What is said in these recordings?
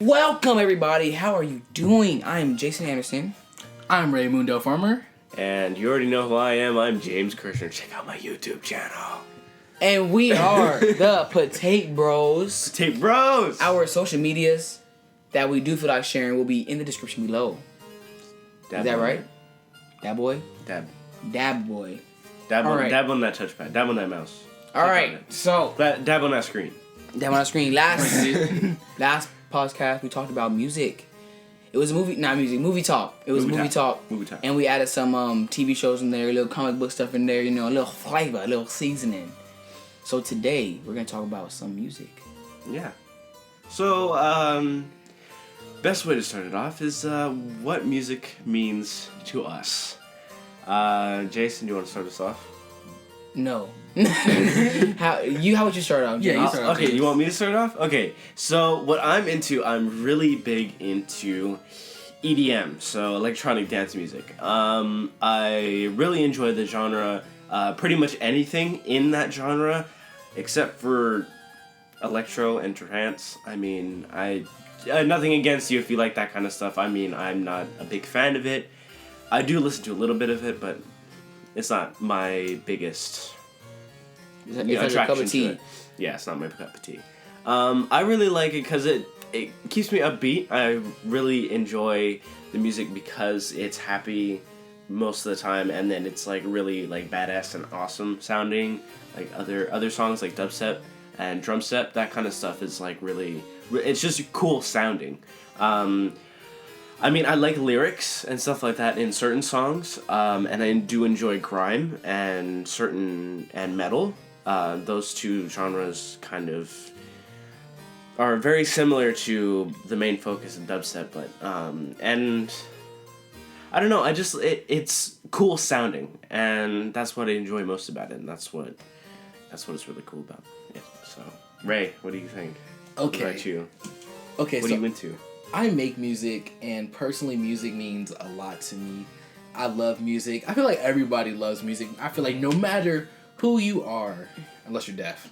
Welcome everybody, how are you doing? I'm Jason Anderson. I'm Raymundo Farmer. And you already know who I am. I'm James Kirshner. Check out my YouTube channel. And we are the PotateBros. PotateBros! Our social medias that we do feel like sharing will be in the description below. Dab Is that on right? Dab boy? Dab. Dab boy. Dab All on, right. dab on that touchpad. Dab on that mouse. Alright, so Dab on that screen. dab on the screen. Last podcast we talked about music. It was movie talk. It was movie talk. And we added some TV shows in there, a little comic book stuff in there, a little flavor, a little seasoning. So today we're gonna talk about some music. Yeah. So, best way to start it off is what music means to us. Jason, do you want to start us off? No. How would you start off? Yeah, you start off. Okay, you want me to start off? Okay, so what I'm into, I'm really big into EDM, so electronic dance music. I really enjoy the genre, pretty much anything in that genre, except for electro and trance. I mean, nothing against you if you like that kind of stuff. I mean, I'm not a big fan of it. I do listen to a little bit of it, but it's not my biggest It's like a cup of tea. Yeah, it's not my cup of tea. I really like it because it keeps me upbeat. I really enjoy the music because it's happy most of the time, and then it's like really like badass and awesome sounding. Like other songs like dubstep and drum step, that kind of stuff is like really, it's just cool sounding. I mean, I like lyrics and stuff like that in certain songs, and I do enjoy grime and metal. Those two genres kind of are very similar to the main focus of dubstep, but and I don't know. It's cool sounding, and that's what I enjoy most about it, and that's what it's really cool about it. So, Ray, what do you think? Okay. What about you? Okay, What are you into? I make music, and personally, music means a lot to me. I love music. I feel like everybody loves music. I feel like no matter who you are, unless you're deaf,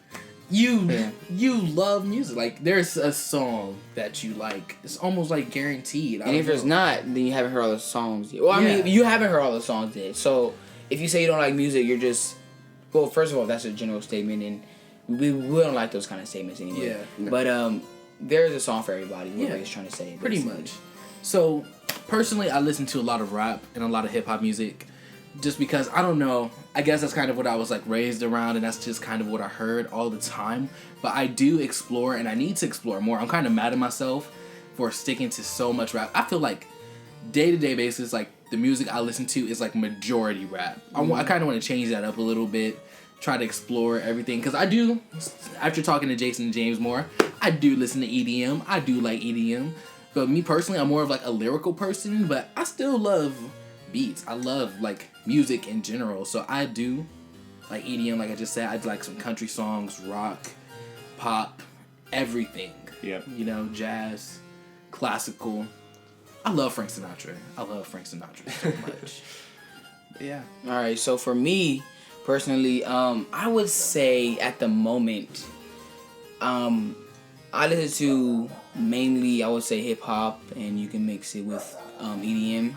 you love music. Like, there's a song that you like. It's almost like guaranteed. And if it's not, then you haven't heard all the songs yet. Well, I mean, you haven't heard all the songs yet. So if you say you don't like music, you're just... Well, first of all, that's a general statement, and we don't like those kind of statements anyway. Yeah. But there's a song for everybody. What Ray's trying to say. Pretty much. So, personally, I listen to a lot of rap and a lot of hip-hop music just because, I don't know, I guess that's kind of what I was, like, raised around, and that's just kind of what I heard all the time. But I do explore, and I need to explore more. I'm kind of mad at myself for sticking to so much rap. I feel like day-to-day basis, like, the music I listen to is, like, majority rap. I kind of want to change that up a little bit, try to explore everything, because I do, after talking to Jason and James more, I do listen to EDM. I do like EDM. But me personally, I'm more of like a lyrical person, but I still love beats. I love like music in general. So I do like EDM, like I just said. I like some country songs, rock, pop, everything. Yep. Jazz, classical. I love Frank Sinatra. So much. Yeah. All right, so for me, personally, I would say at the moment, I listen to mainly, I would say, hip-hop, and you can mix it with EDM.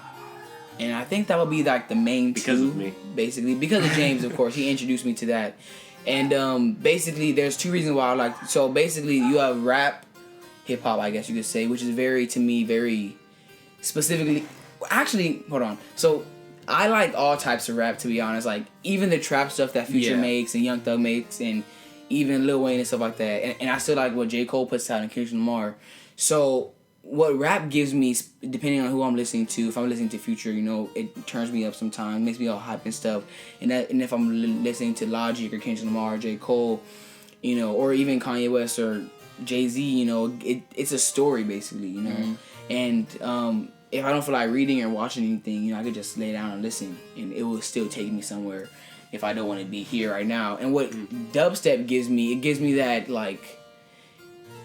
And I think that would be like the main Because two, of me. basically. Because of James, of course. He introduced me to that. And basically, there's two reasons why I like... So basically, you have rap, hip-hop, I guess you could say, which is very specifically... Actually, hold on. So I like all types of rap, to be honest. Like, even the trap stuff that Future makes and Young Thug makes, and even Lil Wayne and stuff like that. And I still like what J. Cole puts out and Kendrick Lamar. So what rap gives me, depending on who I'm listening to, if I'm listening to Future, it turns me up sometimes, makes me all hype and stuff. And if I'm listening to Logic or Kendrick Lamar or J. Cole, or even Kanye West or Jay-Z, it's a story, basically, Mm-hmm. And if I don't feel like reading or watching anything, I could just lay down and listen, and it will still take me somewhere if I don't want to be here right now. And what dubstep gives me, it gives me that, like,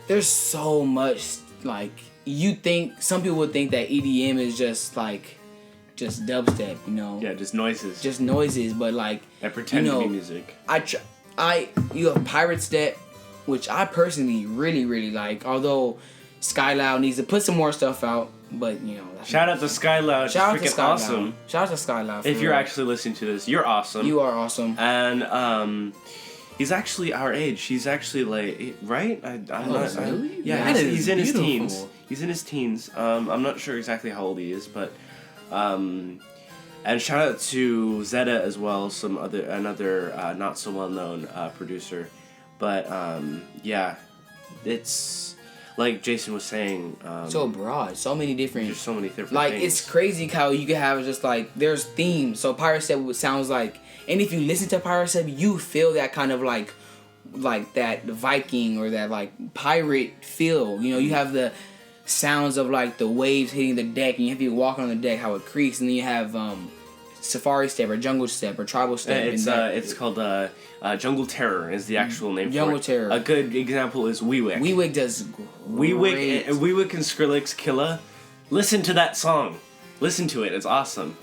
there's so much, like, some people would think that EDM is just dubstep, Yeah, just noises. Just noises, but, like, that pretend to be music. You have pirate step, which I personally really, really like, although Skyloud needs to put some more stuff out, but you know. Shout out to Skyloud. Shout out to freaking Skyloud. awesome. Shout out to Skyloud. If you're actually listening to this, you're awesome. You are awesome. And he's actually our age. He's actually like, right? I'm not. Really? Yeah, That he's is in his beautiful. teens. He's in his teens. I'm not sure exactly how old he is, but and shout out to Zeta as well, another not so well known producer, but yeah, it's like Jason was saying. So broad, so many different. There's so many different like things. it's crazy how you can have just like there's themes. So Pirate Step sounds like, and if you listen to Pirate Step, you feel that kind of like that Viking or that like pirate feel. You know, you have the sounds of like the waves hitting the deck, and you have people walking on the deck, how it creaks, and then you have Safari Step or Jungle Step or Tribal Step. It's called Jungle Terror is the actual name Jungle for it. Terror. A good example is Weewick. Weewick does great. Weewick and Skrillex Killa. Listen to that song. Listen to it. It's awesome.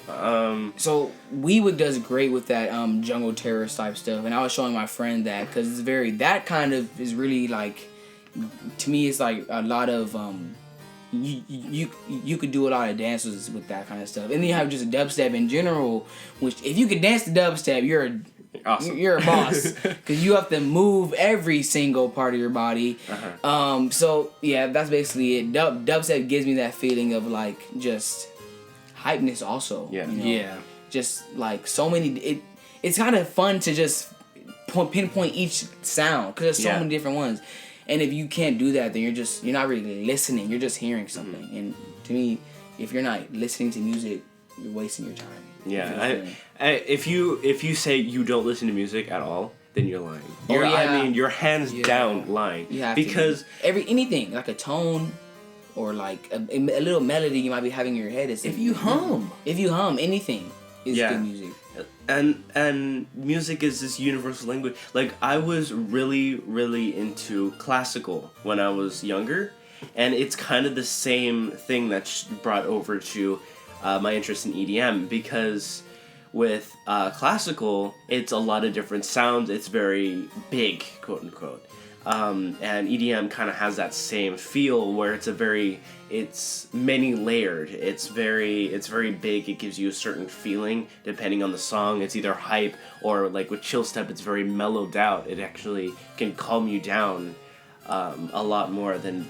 So Weewick does great with that Jungle Terror type stuff, and I was showing my friend that because it's that kind of is really like, to me it's like a lot of you could do a lot of dances with that kind of stuff, and then you have just dubstep in general, which if you could dance to dubstep, Awesome. you're a boss because you have to move every single part of your body. So yeah, that's basically it. Dubstep gives me that feeling of like just hypeness also. Yeah. You know? Yeah. Just like so many. It's kind of fun to just pinpoint each sound because there's so many different ones. And if you can't do that, then you're not really listening. You're just hearing something. And to me, if you're not listening to music, you're wasting your time. Yeah, if you say you don't listen to music at all, then you're lying. Yeah. You're hands down lying. You have because anything like a tone or like a little melody you might be having in your head is If you hum anything is good music. And music is this universal language. Like I was really into classical when I was younger, and it's kind of the same thing that's brought over to my interest in EDM, because with classical, it's a lot of different sounds. It's very big, quote unquote. And EDM kind of has that same feel where it's many layered. It's very big. It gives you a certain feeling depending on the song. It's either hype or like with chill step, it's very mellowed out. It actually can calm you down a lot more than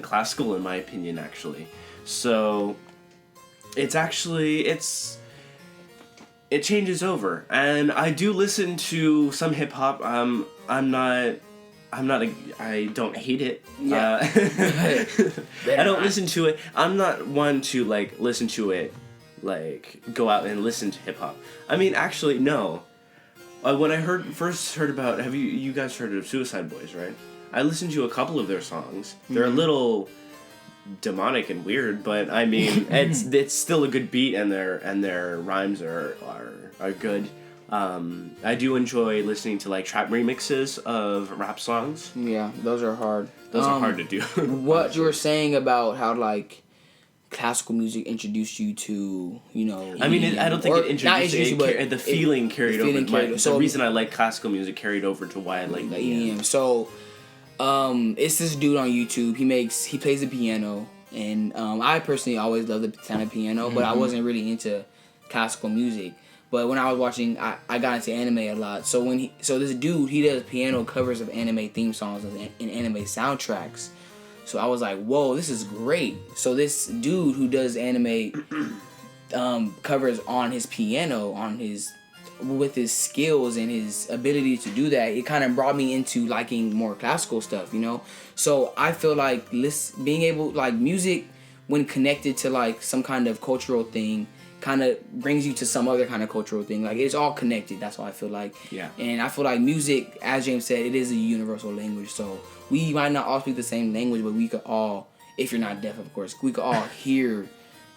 classical, in my opinion, actually. So it changes over, and I do listen to some hip hop. I don't hate it. Yeah. I don't listen to it. I'm not one to like listen to it, like go out and listen to hip hop. I mean, actually, no. When I first heard about, you guys heard of Suicide Boys, right? I listened to a couple of their songs. They're a little demonic and weird, but I mean, it's still a good beat, and their rhymes are good. I do enjoy listening to like trap remixes of rap songs. Yeah, those are hard. Those are hard to do. What you were saying about how like classical music introduced you to, you know, I mean, I don't think it not introduced you, the feeling carried over. So the reason I like classical music carried over to why I like EDM. So, it's this dude on YouTube. He plays the piano, and I personally always loved the sound of piano, but I wasn't really into classical music. But when I was watching, I got into anime a lot. So this dude, he does piano covers of anime theme songs and anime soundtracks. So I was like, whoa, this is great. So this dude who does anime covers on his piano, with his skills and his ability to do that, it kind of brought me into liking more classical stuff, you know? So I feel like being able, like music, when connected to like some kind of cultural thing, kind of brings you to some other kind of cultural thing. Like it's all connected. That's what I feel like. Yeah. And I feel like music, as James said, it is a universal language. So we might not all speak the same language, but we could all, if you're not deaf, of course, we could all hear,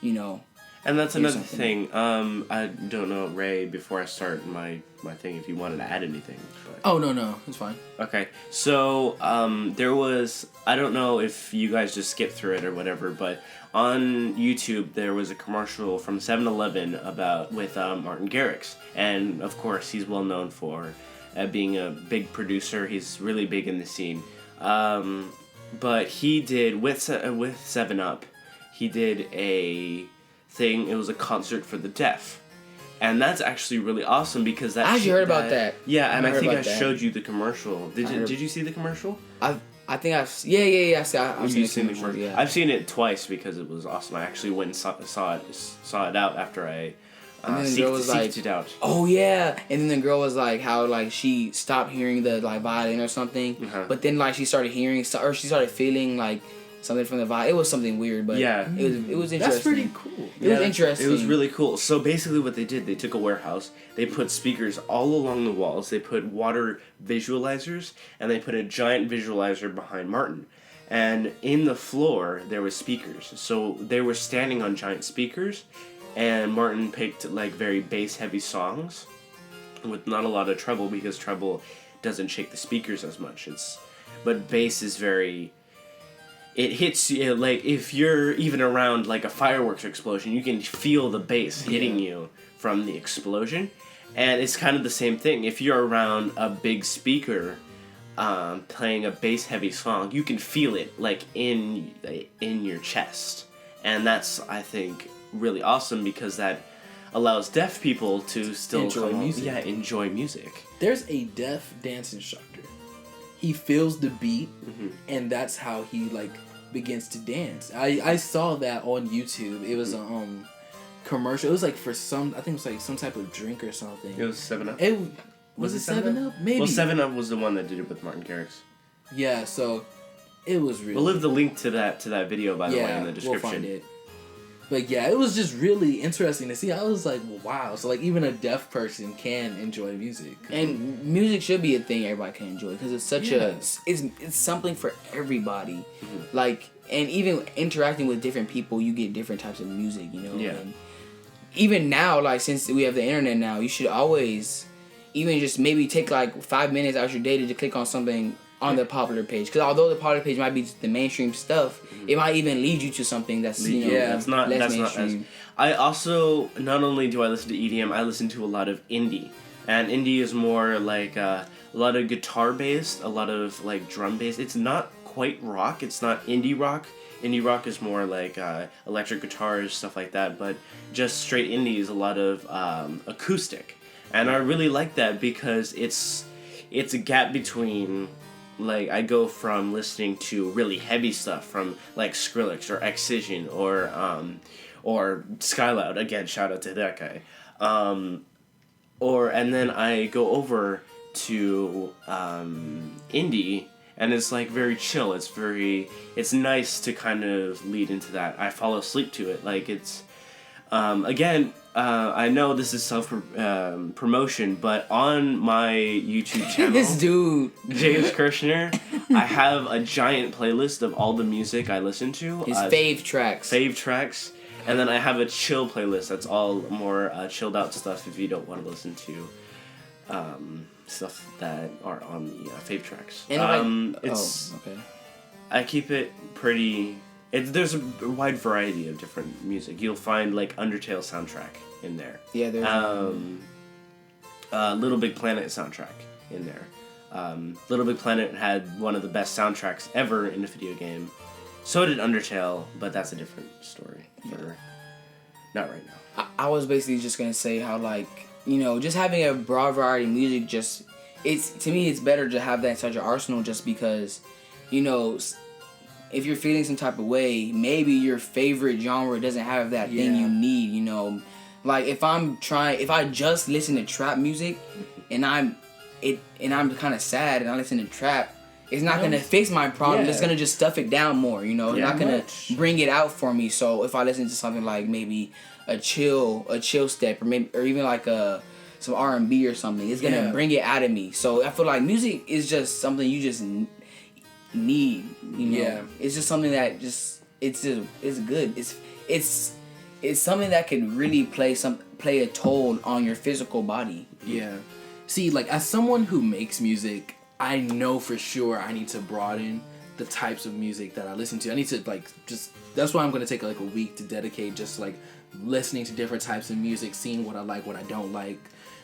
you know. And that's another thing. I don't know, Ray, before I start my thing, if you wanted to add anything. But. Oh, no, it's fine. Okay. So there was, I don't know if you guys just skipped through it or whatever, but on YouTube there was a commercial from 7-Eleven with Martin Garrix. And of course he's well known for being a big producer. He's really big in the scene. but he did with 7 Up. He did a thing. It was a concert for the deaf, and that's actually really awesome because that. I actually heard about that. Yeah, and I think I that. showed you the commercial. Did you see the commercial? I think I've I've seen the commercial. Yeah. I've seen it twice because it was awesome. I actually went and saw it out after I seeked it out. Oh yeah, and then the girl was like how like she stopped hearing the like violin or something, but then like she started hearing or she started feeling like something from the violin. It was something weird, but yeah, it was interesting. That's pretty cool. It was interesting. It was really cool. So basically, what they did, they took a warehouse, they put speakers all along the walls, they put water visualizers, and they put a giant visualizer behind Martin. And in the floor there was speakers, so they were standing on giant speakers. And Martin picked like very bass heavy songs with not a lot of treble because treble doesn't shake the speakers as much. But bass is very, it hits you like if you're even around like a fireworks explosion, you can feel the bass hitting you from the explosion. And it's kind of the same thing. If you're around a big speaker playing a bass heavy song, you can feel it like in your chest. And that's, I think, really awesome because that allows deaf people to still enjoy music. Yeah, enjoy music. There's a deaf dance instructor. He feels the beat, and that's how he like begins to dance. I saw that on YouTube. It was a commercial. It was like for some, I think it was like some type of drink or something. It was 7 Up. Was it 7 Up? Maybe. Well, 7 Up was the one that did it with Martin Garrix. Yeah, so it was really. We'll leave the link to that video by the way in the description. We'll find it. But yeah, it was just really interesting to see. I was like, well, wow. So like even a deaf person can enjoy music. And music should be a thing everybody can enjoy because it's such it's something for everybody. Like, and even interacting with different people, you get different types of music, you know. Yeah. And even now, like since we have the internet now, you should always even just maybe take like 5 minutes out your day to click on something on the popular page, because although the popular page might be the mainstream stuff, it might even lead you to something that's that's not mainstream. as. I also, not only do I listen to EDM, I listen to a lot of indie, and indie is more like a lot of guitar based, a lot of like drum based. It's not quite rock. It's not indie rock. Indie rock is more like electric guitars, stuff like that. But just straight indie is a lot of acoustic, and I really like that because it's a gap between. Like, I go from listening to really heavy stuff from, like, Skrillex or Excision or Skyloud. Again, shout out to that guy. And then I go over to indie, and it's, like, very chill. It's nice to kind of lead into that. I fall asleep to it. Like, it's, again... I know this is self-promotion, but on my YouTube channel, this dude, James Kirshner, I have a giant playlist of all the music I listen to. His fave tracks. And then I have a chill playlist that's all more chilled out stuff if you don't want to listen to stuff that are on the fave tracks. And I keep it pretty... There's a wide variety of different music. You'll find like Undertale soundtrack in there. Yeah, there's Little Big Planet soundtrack in there. Little Big Planet had one of the best soundtracks ever in a video game. So did Undertale, but that's a different story for not right now. I was basically just gonna say how like, you know, just having a broad variety of music to me it's better to have that in such an arsenal just because, you know, if you're feeling some type of way, maybe your favorite genre doesn't have that thing you need, you know. Like if I just listen to trap music and I'm kind of sad and I listen to trap, it's not going to fix my problem. It's going to just stuff it down more, you know. It's not going to bring it out for me. So if I listen to something like maybe a chill step or even like some R&B or something, it's going to bring it out of me. So I feel like music is just something you just need, you know. It's just something that it's good. It's something that can really play a toll on your physical body. Yeah. See, like as someone who makes music, I know for sure I need to broaden the types of music that I listen to. I need to that's why I'm going to take like a week to dedicate just like listening to different types of music, seeing what I like, what I don't like,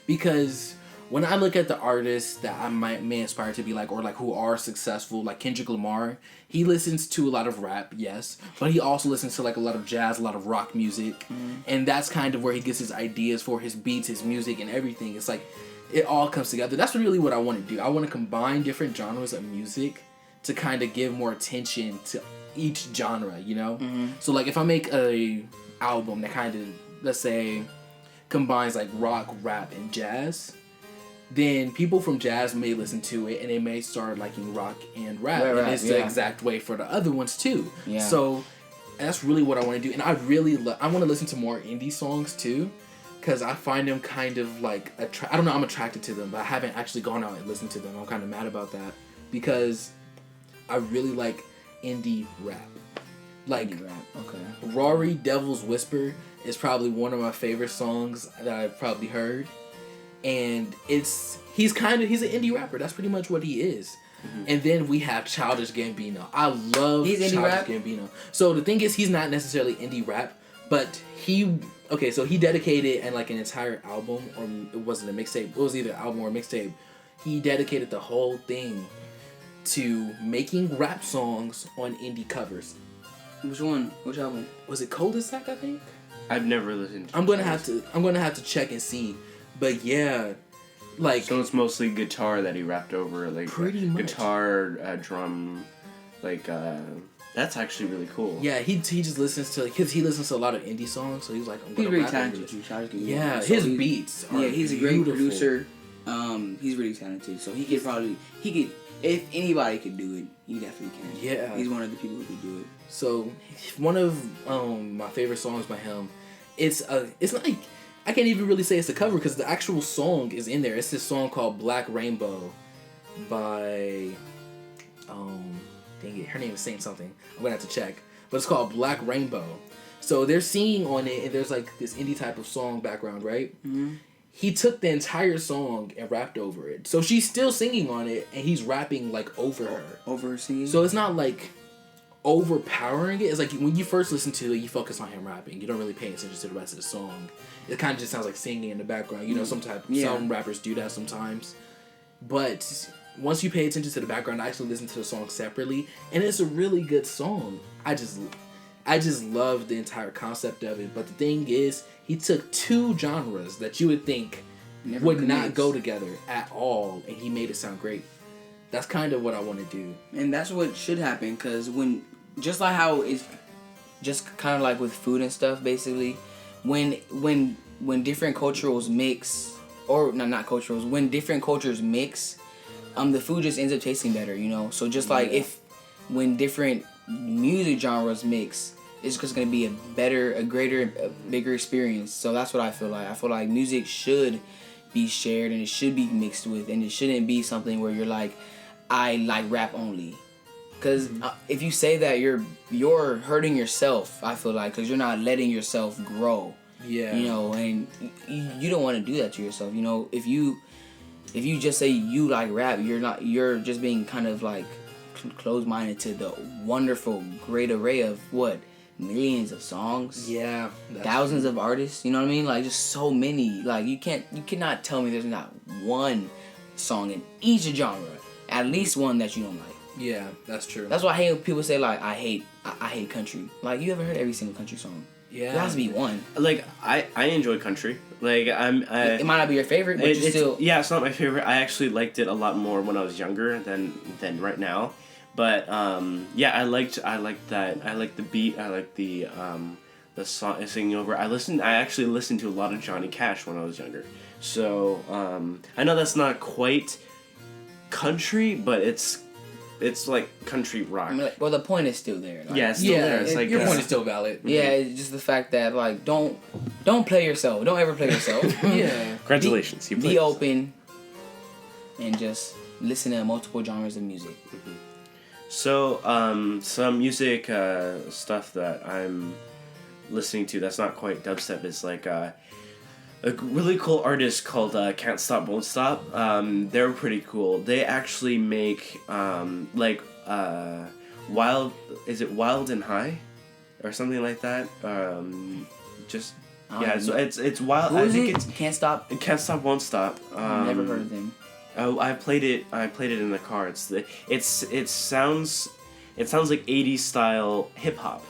because when I look at the artists that I may aspire to be like, or like who are successful, like Kendrick Lamar, he listens to a lot of rap, yes, but he also listens to like a lot of jazz, a lot of rock music, and that's kind of where he gets his ideas for his beats, his music, and everything. It's like it all comes together. That's really what I want to do. I want to combine different genres of music to kind of give more attention to each genre, you know? So like if I make a album that kind of, let's say, combines like rock, rap, and jazz, then people from jazz may listen to it and they may start liking rock and rap. And it's the exact way for the other ones too. Yeah. So that's really what I want to do. And I really I want to listen to more indie songs too, because I find them kind of like, I don't know, I'm attracted to them, but I haven't actually gone out and listened to them. I'm kind of mad about that because I really like indie rap. Like, Indie rap, okay. Rory Devil's Whisper is probably one of my favorite songs that I've probably heard. And he's an indie rapper. That's pretty much what he is. And then we have Childish Gambino. I love Childish Gambino. So the thing is, he's not necessarily indie rap, but he dedicated and like an entire album, or it wasn't a mixtape. It was either an album or a mixtape. He dedicated the whole thing to making rap songs on indie covers. Which one? Which album? Was it Cul-de-sac, I think? I've never listened to I'm gonna have to check and see. But yeah, like, so it's mostly guitar that he rapped over, like pretty much guitar, drum, like that's actually really cool. Yeah, he just listens to, because he listens to a lot of indie songs, so he was like, I'm gonna He's really rap talented over this. too. Yeah, his beats are he's a great beautiful. producer. He's really talented, so he could if anybody could do it, he definitely can. Yeah, he's one of the people who could do it. So one of my favorite songs by him, it's not like, I can't even really say it's a cover because the actual song is in there. It's this song called Black Rainbow by dang it, her name is saying something. I'm gonna have to check, but it's called Black Rainbow. So they're singing on it, and there's like this indie type of song background, right? He took the entire song and rapped over it. So she's still singing on it, and he's rapping like over her. Over her singing? So it's not like overpowering it. It's like when you first listen to it, you focus on him rapping. You don't really pay attention to the rest of the song. It kind of just sounds like singing in the background. You know, some rappers do that sometimes. But once you pay attention to the background, I actually listen to the song separately, and it's a really good song. I just love the entire concept of it. But the thing is, he took two genres that you would think would not go together at all, and he made it sound great. That's kind of what I want to do. And that's what should happen, because just like how it's just kind of like with food and stuff, basically, when different cultures mix, or not cultures, when different cultures mix, the food just ends up tasting better, you know? So just like when different music genres mix, it's just going to be a greater, bigger experience. So that's what I feel like. I feel like music should be shared, and it should be mixed with, and it shouldn't be something where you're like, I like rap only. Because if you say that, you're hurting yourself, I feel like, because you're not letting yourself grow. Yeah. You know, and you don't want to do that to yourself. You know, if you just say you like rap, you're just being kind of like closed-minded to the wonderful, great array of millions of songs. Yeah. Thousands of artists, you know what I mean? Like, just so many. Like, you cannot tell me there's not one song in each genre, at least one that you don't like. Yeah, that's true. That's why I hate when people say, like, I hate country. Like, you ever heard every single country song? Yeah. There has to be one. Like, I enjoy country. Like, it might not be your favorite, but you still... Yeah, it's not my favorite. I actually liked it a lot more when I was younger than right now. But, yeah, I liked that. I liked the beat. I liked the song singing over. I actually listened to a lot of Johnny Cash when I was younger. So, I know that's not quite country, but it's like country rock. I mean, like, well, the point is still there. Like, yeah, it's still there. It's like your point is still valid. Yeah, it's just the fact that, like, don't play yourself. Don't ever play yourself. Yeah. Congratulations, you played be open and just listen to multiple genres of music. Mm-hmm. So, some music stuff that I'm listening to that's not quite dubstep is like a really cool artist called Can't Stop Won't Stop. They're pretty cool. They actually make Wild and High or something like that. Yeah, so it's wild. Who I is think it? it's Can't Stop. Can't Stop, Won't Stop. Never heard of them. Oh, I played it in the car. It sounds like 80s style hip hop,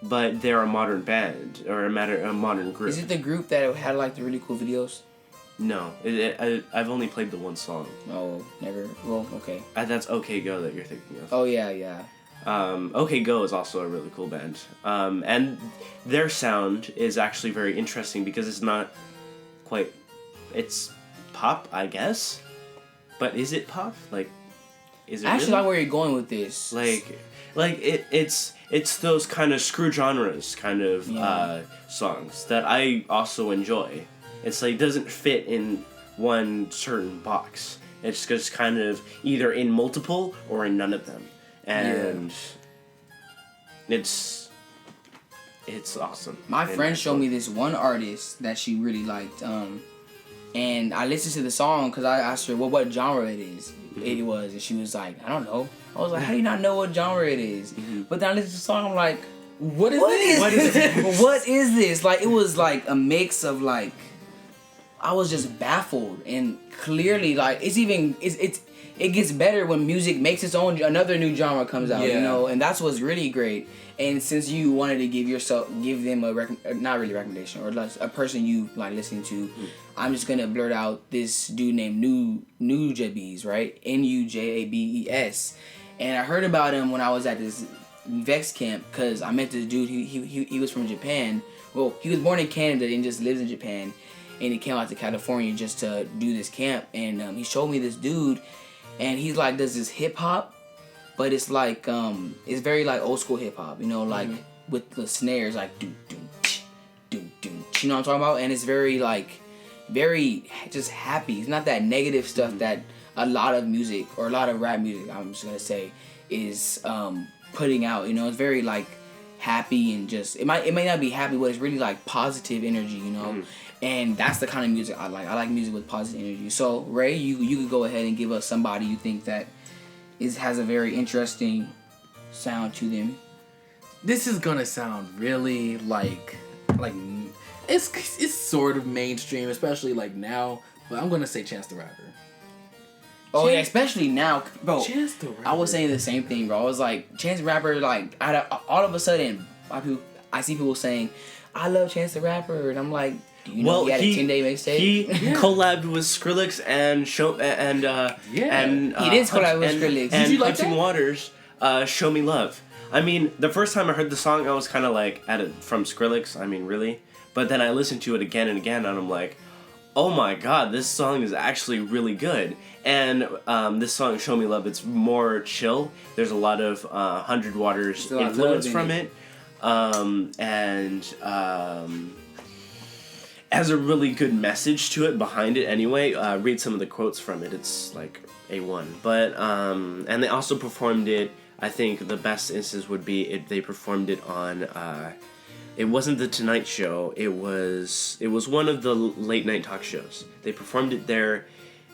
but they're a modern band or a modern group. Is it the group that had like the really cool videos? No, I've only played the one song. Oh, never. Well, okay. That's OK Go that you're thinking of. Oh yeah. OK Go is also a really cool band, and their sound is actually very interesting because it's not quite, it's pop, I guess. But is it pop? Like, is it? I actually really? like where you're going with this. It's those kind of screw genres kind of songs that I also enjoy. It's like doesn't fit in one certain box. It's just kind of either in multiple or in none of them, and it's awesome. My friend showed me this one artist that she really liked. And I listened to the song because I asked her what genre it is. It was, and she was like, I don't know. I was like, how do you not know what genre it is? But then I listened to the song, I'm like, what is this? What is this? Like, it was like a mix of like, I was just baffled, and clearly like it gets better when music makes its own, another new genre comes out, you know, and that's what's really great. And since you wanted to give them a not really recommendation, or like a person you like listening to, I'm just gonna blurt out this dude named Nujabes, right? Nujabes, and I heard about him when I was at this Vex camp because I met this dude. He was from Japan. Well, he was born in Canada and just lives in Japan, and he came out to California just to do this camp. And he showed me this dude, and he's like does this hip hop. But it's like it's very like old school hip hop, you know, like with the snares like do do do do, you know what I'm talking about? And it's very like very just happy. It's not that negative stuff that a lot of music or a lot of rap music, I'm just gonna say, is putting out. You know, it's very like happy and just it may not be happy, but it's really like positive energy, you know. And that's the kind of music I like. I like music with positive energy. So Ray, you could go ahead and give us somebody you think that has a very interesting sound to them. This is gonna sound really like it's sort of mainstream, especially like now. But I'm gonna say Chance the Rapper. Oh yeah, especially now, bro. Chance the Rapper. I was saying the same thing, bro. I was like, Chance the Rapper, like, all of a sudden, I see people saying, I love Chance the Rapper, and I'm like, do you know he had a 10-day mixtape? He collabed with Skrillex and he did collab with Skrillex. And Did you like Hunting that? Waters, Show Me Love. I mean, the first time I heard the song, I was kind of like, from Skrillex, I mean, really? But then I listened to it again and again, and I'm like, oh my god, this song is actually really good. And this song, Show Me Love, it's more chill. There's a lot of 100 Waters influence from it. Has a really good message to it behind it anyway. Read some of the quotes from it. It's like A1. But, and they also performed it, I think the best instance would be they performed it on, it wasn't The Tonight Show, it was one of the late night talk shows. They performed it there.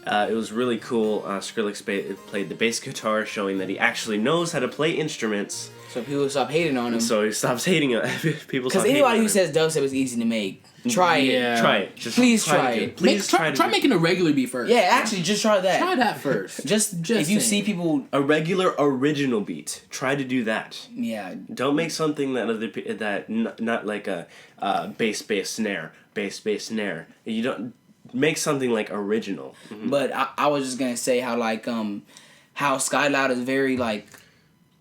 It was really cool. Skrillex played the bass guitar, showing that he actually knows how to play instruments. So people stop hating on him. So he stops hating on people. Because anybody who says dubstep is easy to make, try it. Try it. Just please try it. Please try making a regular beat first. Yeah, actually, just try that. Try that first. Just if you see people, a regular original beat, try to do that. Yeah. Don't make something not like a bass snare. You don't make something like original. But I was just gonna say how like how Sky Loud is very like,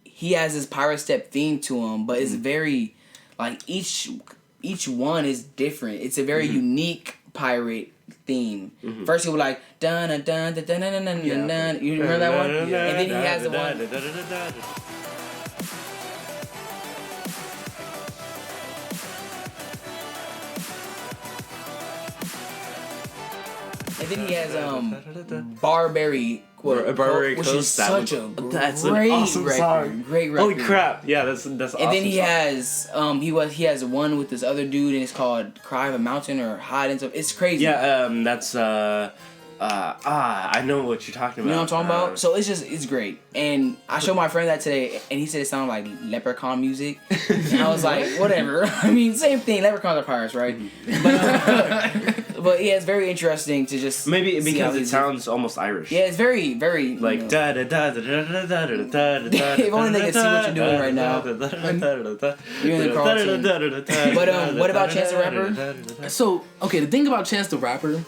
he has this pirate step theme to him, but it's very like each one is different. It's a very unique pirate theme. First he was like dun dun dun dun dun dun dun dun dun. You remember that one? And then he has the one. And then he has Barberry, which is such a great awesome record. song. Great record. Holy crap! Yeah, that's awesome. And then he has he has one with this other dude, and it's called Cry of a Mountain or Hide and stuff. It's crazy. Yeah, that's I know what you're talking about. You know what I'm talking about? So it's great. And I showed my friend that today, and he said it sounded like leprechaun music. And I was like, whatever. I mean, same thing. Leprechauns are pirates, right? But yeah, it's very interesting to just maybe because it sounds almost Irish. Yeah, it's very, very like da da da da da da da da da. If only they could see what you're doing right now. You're in the cartoon. But what about Chance the Rapper? So okay, the thing about Chance the Rapper,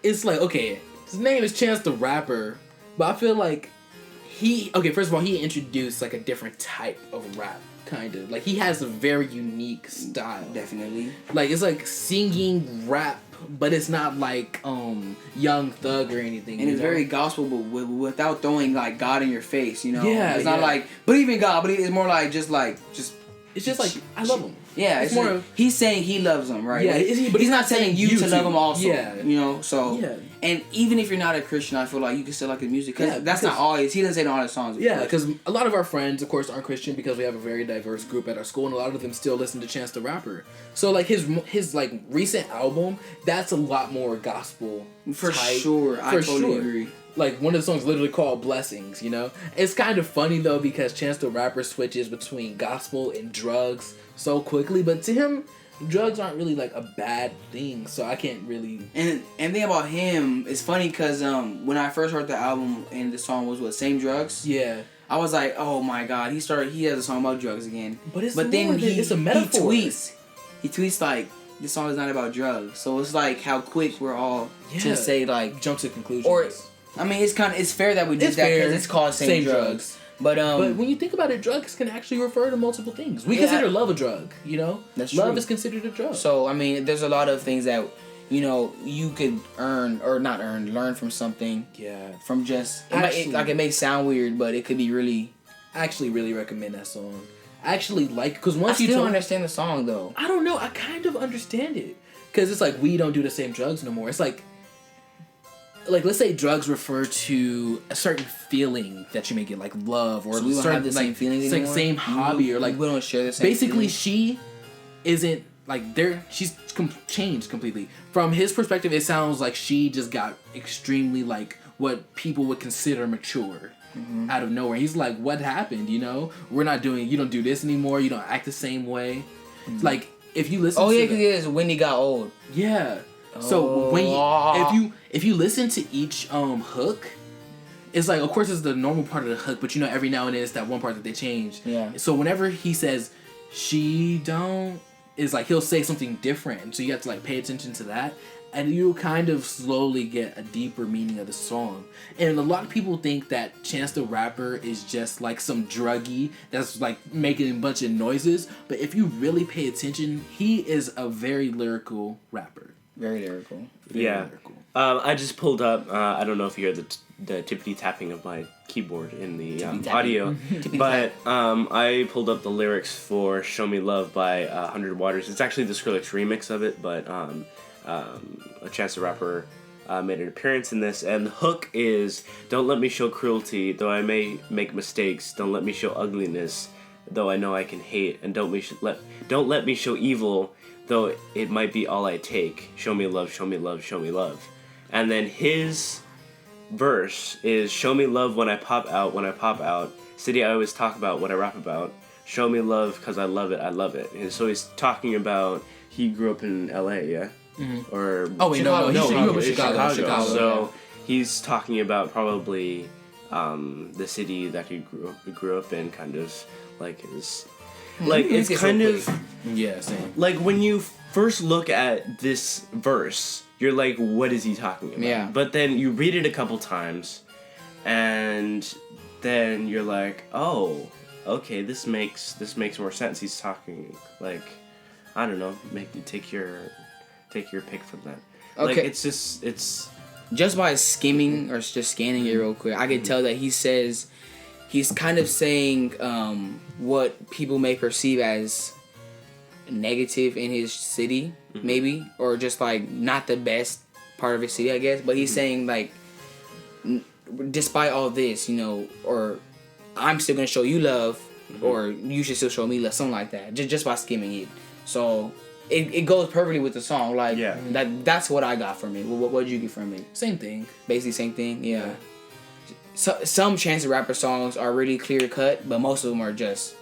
it's like okay. His name is Chance the Rapper, but I feel like first of all, he introduced like a different type of rap, kind of. Like, he has a very unique style. Definitely. Like, it's like singing rap, but it's not like Young Thug or anything. And it's very gospel, but without throwing like God in your face, you know? Yeah. It's not like, believe in God, but it's more like, just. It's just like, I love him. Yeah, it's more. He's saying he loves them, right? Yeah, like, but he's not telling you to love him also. Yeah, you know. So, yeah. And even if you're not a Christian, I feel like you can still like his music because that's not always. He doesn't say it in all his songs. Yeah, because a lot of our friends, of course, aren't Christian because we have a very diverse group at our school, and a lot of them still listen to Chance the Rapper. So like his like recent album, that's a lot more gospel. For type. sure, I totally agree. Like, one of the songs literally called Blessings, you know? It's kind of funny, though, because Chance the Rapper switches between gospel and drugs so quickly, but to him, drugs aren't really, like, a bad thing, so I can't really... And the thing about him, it's funny because when I first heard the album and the song was, Same Drugs? Yeah. I was like, oh my god, he has a song about drugs again. But then it's a metaphor. He tweets like, this song is not about drugs. So it's like how quick we're all to say, like... Jump to conclusions. Or... I mean, it's fair that we did that because it's called Same Drugs. But when you think about it, drugs can actually refer to multiple things. We consider love a drug, you know? That's love true. Is considered a drug. So, I mean, there's a lot of things that, you know, you could learn from something. Yeah. From just, it may sound weird, but it could be really... I actually really recommend that song. I actually like, because once I still don't understand the song, though. I don't know, I kind of understand it. Because it's like, we don't do the same drugs no more. It's like, let's say drugs refer to a certain feeling that you may get, like love, or so we don't have the same feelings anymore? Like same hobby, or like we don't share the same. Basically, feelings? she isn't like she's changed completely. From his perspective, it sounds like she just got extremely like what people would consider mature out of nowhere. He's like, "What happened? You know, you don't do this anymore. You don't act the same way." Like if you listen. Oh yeah, because Wendy got old. Yeah. So if you listen to each hook, it's like, of course it's the normal part of the hook, but you know every now and then it's that one part that they change. Yeah. So whenever he says she don't, is like he'll say something different, so you have to like pay attention to that, and you kind of slowly get a deeper meaning of the song. And a lot of people think that Chance the Rapper is just like some druggie that's like making a bunch of noises, but if you really pay attention, he is a very lyrical rapper. Very lyrical. Very lyrical. I just pulled up. I don't know if you hear the tippity tapping of my keyboard in the audio, but I pulled up the lyrics for "Show Me Love" by 100 Waters. It's actually the Skrillex remix of it, but a Chance the Rapper made an appearance in this, and the hook is, "Don't let me show cruelty, though I may make mistakes. Don't let me show ugliness, though I know I can hate, and don't let me show evil, though it might be all I take. Show me love, show me love, show me love." And then his verse is, "Show me love when I pop out. City I always talk about, what I rap about. Show me love, cause I love it, I love it." And so he's talking about, he grew up in LA, yeah? Mm-hmm. Or he grew up in Chicago. So he's talking about probably the city that he grew up in, kind of like his... Like, it's kind of... Yeah, same. Like, when you first look at this verse, you're like, what is he talking about? Yeah. But then you read it a couple times, and then you're like, oh, okay, this makes more sense. He's talking, like, I don't know, take your pick from that. Okay. Like, it's... Just by skimming, or just scanning it real quick, I could tell that he's kind of saying what people may perceive as negative in his city, maybe, or just like not the best part of his city, I guess. But he's saying like, despite all this, you know, or I'm still gonna show you love, or you should still show me love, something like that. Just by skimming it. So it goes perfectly with the song. Like Yeah. that's what I got from it. What did you get from it? Same thing. Basically same thing. Yeah. So, some Chance the Rapper songs are really clear cut, but most of them are just.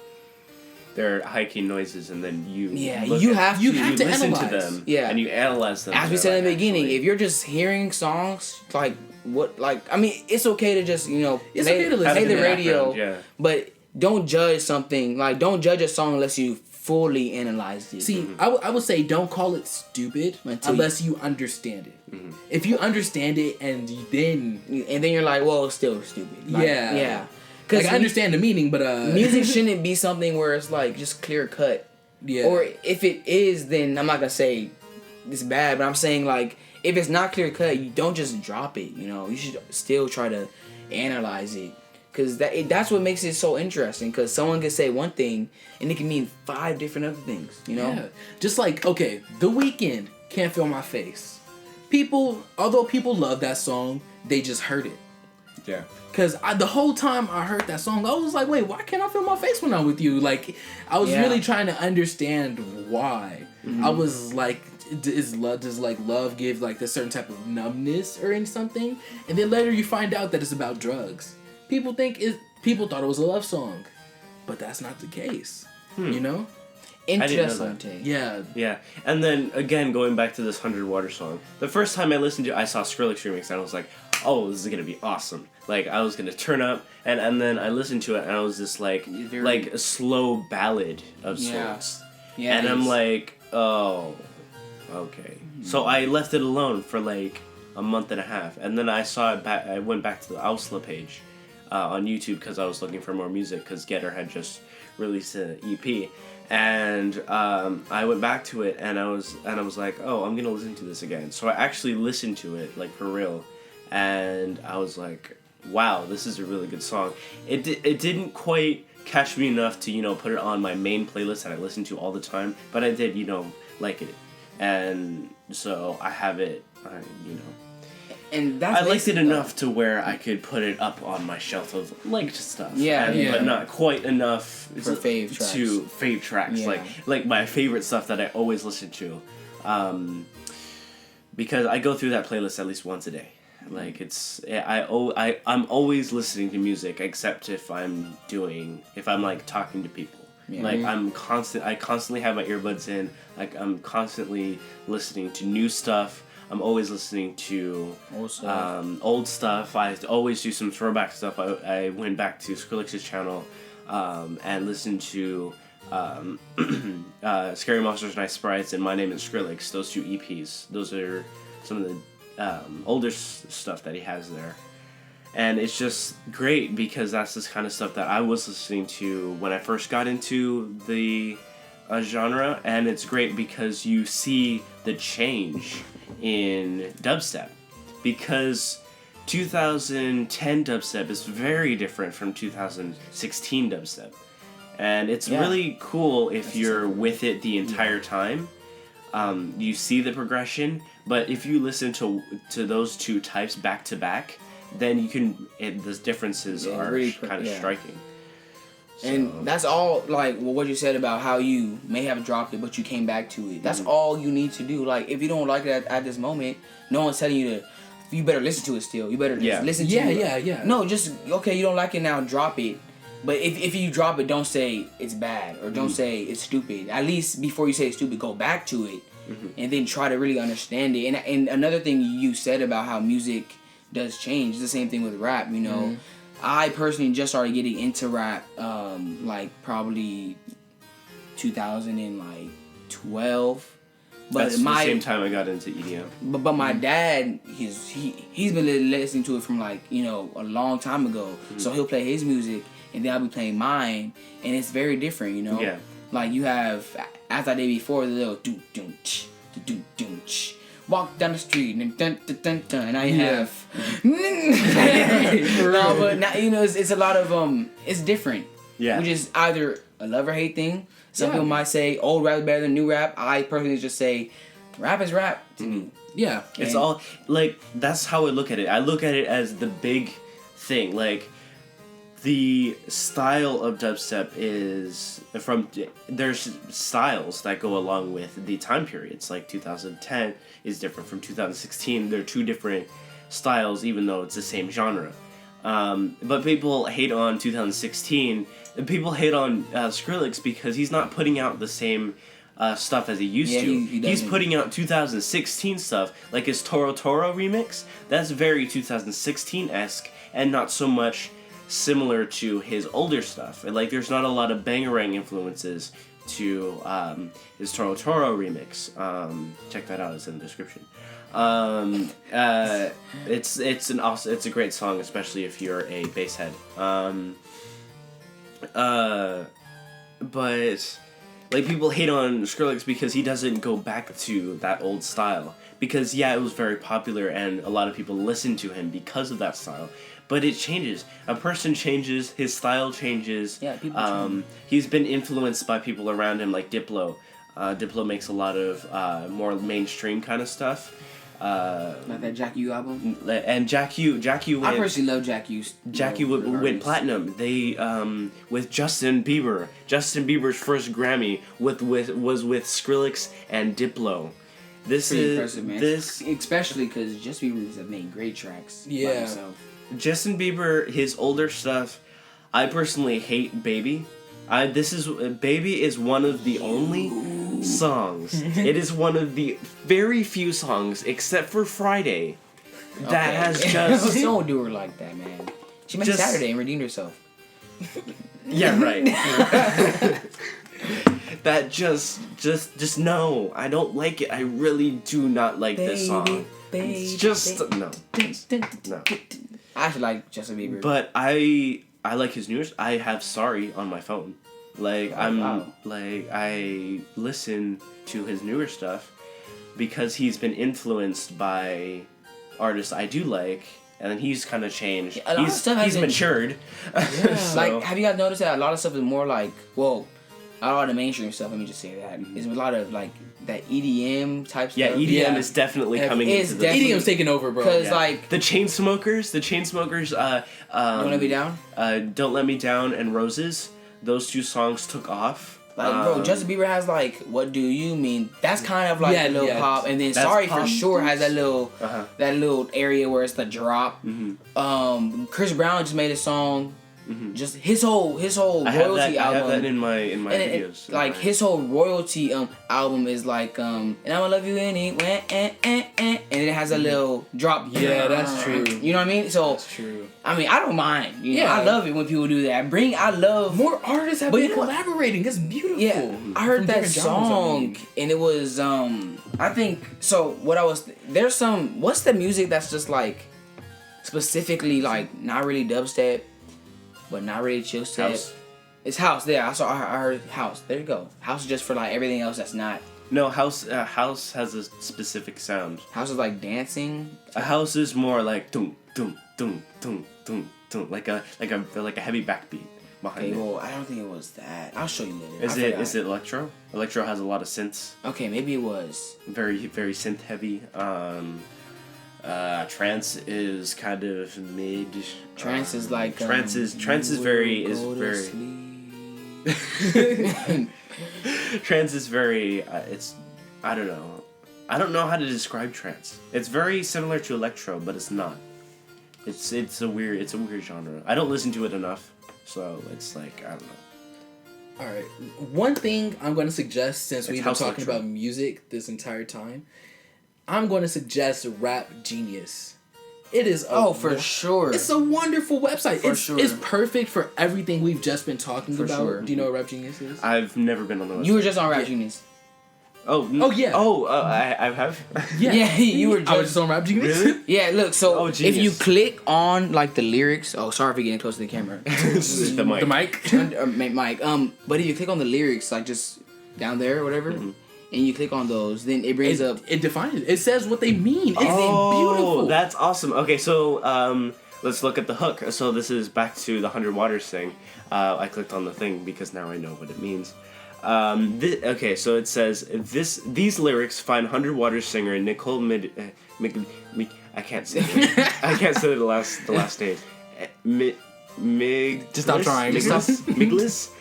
They're high-key noises, and then you you have you to listen analyze. to them, Yeah. and you analyze them. As we said in the beginning, if you're just hearing songs it's okay to just It's okay to listen play to the the radio, yeah. but don't judge something don't judge a song unless you fully analyzed it. See, I would say don't call it stupid unless you understand it. If you understand it and then you're like, well, it's still stupid. Like, yeah. Because I understand the meaning, but music shouldn't be something where it's like just clear cut. Yeah. Or if it is, then I'm not gonna say it's bad, but I'm saying like if it's not clear cut, you don't just drop it. You should still try to analyze it, because that's what makes it so interesting. Because someone can say one thing and it can mean 5 different other things. Yeah. Just like The Weeknd, Can't Feel My Face. Although people love that song, they just heard it. Yeah. Because the whole time I heard that song, I was like, wait, why can't I feel my face when I'm with you? Like, I was really trying to understand why. I was like, does love give like this certain type of numbness or in something? And then later you find out that it's about drugs. People thought it was a love song, but that's not the case. Interesting. Yeah. And then again, going back to this 100 Water song, the first time I listened to it, I saw Skrillex remix, and I was like, oh, this is gonna be awesome. Like, I was gonna turn up, and then I listened to it, and I was just like a slow ballad of sorts. Yeah. And I'm like, oh, okay. So I left it alone for like a month and a half, and then I saw it back. I went back to the Ausla page on YouTube because I was looking for more music, because Getter had just released an EP. And I went back to it, and I was like, oh, I'm gonna listen to this again. So I actually listened to it, like, for real, and I was like, wow, this is a really good song. It didn't quite catch me enough to put it on my main playlist that I listen to all the time, but I did like it, and so I have it. And that's I liked it enough to where I could put it up on my shelf of liked stuff. But not quite enough for fave tracks. To fave tracks. Yeah. Like my favorite stuff that I always listen to. Because I go through that playlist at least once a day. Like I'm always listening to music, except if I'm like talking to people. Yeah. Like I constantly have my earbuds in. Like I'm constantly listening to new stuff. I'm always listening to old stuff. I always do some throwback stuff. I went back to Skrillex's channel and listened to Scary Monsters, Nice Sprites, and My Name is Skrillex. Those 2 EPs. Those are some of the older stuff that he has there. And it's just great because that's this kind of stuff that I was listening to when I first got into the genre. And it's great because you see the change in dubstep, because 2010 dubstep is very different from 2016 dubstep, and it's really cool if you're with it the entire time. You see the progression, but if you listen to those 2 types back to back, then you can the differences are really kind of striking. And that's all, like, what you said about how you may have dropped it, but you came back to it. That's all you need to do. Like, if you don't like it at this moment, no one's telling you you better listen to it still. You better just listen to it. Yeah. No, just, okay, you don't like it now, drop it. But if you drop it, don't say it's bad, or don't say it's stupid. At least before you say it's stupid, go back to it, and then try to really understand it. And another thing you said about how music does change, it's the same thing with rap, I personally just started getting into rap, like probably 2012. But that's the same time I got into EDM. But my dad, he's been listening to it from a long time ago. So he'll play his music, and then I'll be playing mine, and it's very different, Yeah. Like you have, as I did before, the little do do ch do do ch. Walk down the street and dun dun dun dun. And I have, no, but now it's a lot of it's different. Yeah. Which is either a love or hate thing. Some people might say old rap is better than new rap. I personally just say, rap is rap to me. Yeah. It's all like that's how I look at it. I look at it as the big thing. Like the style of dubstep is there's styles that go along with the time periods. Like 2010 is different from 2016. They're two different styles, even though it's the same genre. But people hate on 2016. And people hate on Skrillex because he's not putting out the same stuff as he used to. He's putting out 2016 stuff, like his Toro Toro remix. That's very 2016-esque and not so much similar to his older stuff. And like, there's not a lot of Bangarang influences to his Toro Toro remix. Check that out; it's in the description. It's a great song, especially if you're a bass head. But like, people hate on Skrillex because he doesn't go back to that old style. Because yeah, it was very popular and a lot of people listen to him because of that style. But it changes. A person changes, his style changes. Yeah, people change. He's been influenced by people around him, like Diplo. Diplo makes a lot of more mainstream kind of stuff. Like that Jack U album? And Jack U went, I personally love Jack U. Jack U went platinum. They with Justin Bieber. Justin Bieber's first Grammy was with Skrillex and Diplo. This Pretty is impressive, man. this especially because Justin Bieber has made great tracks. Yeah. By himself. Justin Bieber, his older stuff. I personally hate Baby. Baby is one of the only songs. It is one of the very few songs, except for Friday, that has just. Don't do her like that, man. She made Saturday and redeemed herself. Yeah, right. That just no. I don't like it. I really do not like this song. It's just no. No. I actually like Justin Bieber. But I like his newest. I have Sorry on my phone. Like I listen to his newer stuff because he's been influenced by artists I do like, and then he's kind of changed. He's matured. Yeah. So. Like, have you guys noticed that a lot of stuff is more like, well, a lot of the mainstream stuff, let me just say that. It's a lot of like that EDM type stuff. Yeah, EDM is definitely coming into the EDM's taking over, bro. Because like the Chainsmokers, Don't Let Me Down, Don't Let Me Down, and Roses. Those two songs took off. Like, bro, Justin Bieber has like "What Do You Mean?" That's kind of like a little pop, and then Sorry for Sure has that little area where it's the drop. Mm-hmm. Chris Brown just made a song. Mm-hmm. Just his whole royalty album. I have that in my videos. Like his whole royalty album is like and I'ma love you anyway and it has a little drop. Yeah, that's true. You know what I mean? So that's true. I mean, I don't mind. You know, I love it when people do that. I love more artists have been collaborating. It's beautiful. Yeah, I heard that song and it was I think so. There's some. What's the music that's just like specifically like not really dubstep, but not really chill step? House. It's house. Yeah, I heard house. There you go. House is just for like everything else that's not. No, house has a specific sound. House is like dancing. A house is more like dum dum dum dum dum dum, like a heavy backbeat behind it. Well, I don't think it was that. I'll show you later. Is it electro? Electro has a lot of synths. Okay, maybe it was. Very very synth heavy. Trance is kind of mid. Trance is like trance is very. Trance is very. It's. I don't know. I don't know how to describe trance. It's very similar to electro, but it's not. It's a weird genre. I don't listen to it enough, so it's like I don't know. All right. One thing I'm going to suggest, since we've been talking electro. about music this entire time, I'm going to suggest Rap Genius. It is for sure. It's a wonderful website. Sure. It's perfect for everything we've just been talking about. Sure. Do you know what Rap Genius is? I've never been on the website. You were just on Rap Genius. Oh yeah. I have. Yeah, you were. I was just on Rap Genius. Really? Yeah, look. So if genius. you click on like the lyrics, sorry for getting close to the camera. The mic. The mic. Mic. But if you click on the lyrics, like just down there or whatever, and you click on those, then it brings up. It defines it. It says what they mean. It's beautiful. That's awesome. Okay, so let's look at the hook. So this is back to the 100 Waters thing. I clicked on the thing because now I know what it means. Okay, so it says these lyrics find 100 Waters singer Nicole I can't say it. I can't say the last name. Just stop trying. Miglis,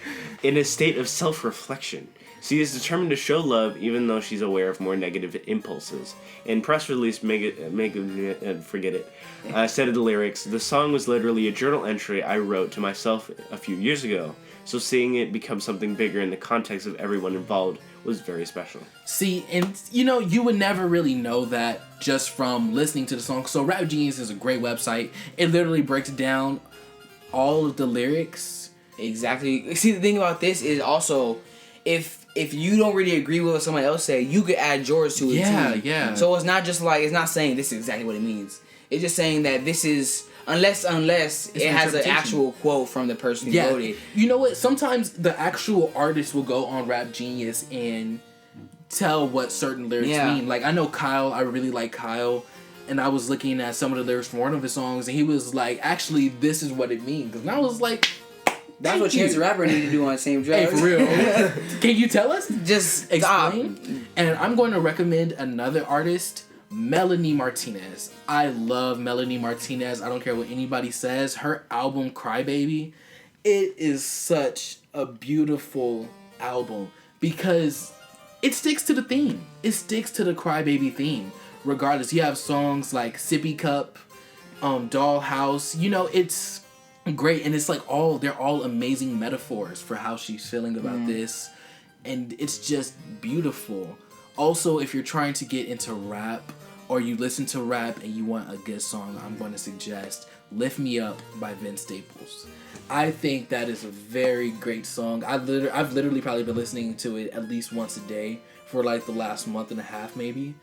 in a state of self-reflection. She is determined to show love even though she's aware of more negative impulses. In press release, forget it, said of the lyrics, "The song was literally a journal entry I wrote to myself a few years ago. So seeing it become something bigger in the context of everyone involved was very special." See, and you would never really know that just from listening to the song. So Rap Genius is a great website. It literally breaks down all of the lyrics. Exactly. See, the thing about this is also, if you don't really agree with what someone else say, you could add yours to it too. Yeah. So it's not just like, it's not saying this is exactly what it means. It's just saying that this is, unless it has an actual quote from the person who wrote it. You know what? Sometimes the actual artist will go on Rap Genius and tell what certain lyrics mean. Like, I know Kyle, I really like Kyle, and I was looking at some of the lyrics from one of his songs, and he was like, actually, this is what it means. And I was like, that's what Chance the Rapper need to do on the same drugs. Hey, for real. Can you tell us? Just explain. Stop. And I'm going to recommend another artist, Melanie Martinez. I love Melanie Martinez. I don't care what anybody says. Her album, Crybaby, it is such a beautiful album because it sticks to the theme. It sticks to the Crybaby theme. Regardless, you have songs like Sippy Cup, Dollhouse. It's great, and it's like they're all amazing metaphors for how she's feeling about this, and it's just beautiful. Also, if you're trying to get into rap or you listen to rap and you want a good song, I'm going to suggest Lift Me Up by Vince Staples. I think that is a very great song. I've literally probably been listening to it at least once a day for like the last month and a half maybe,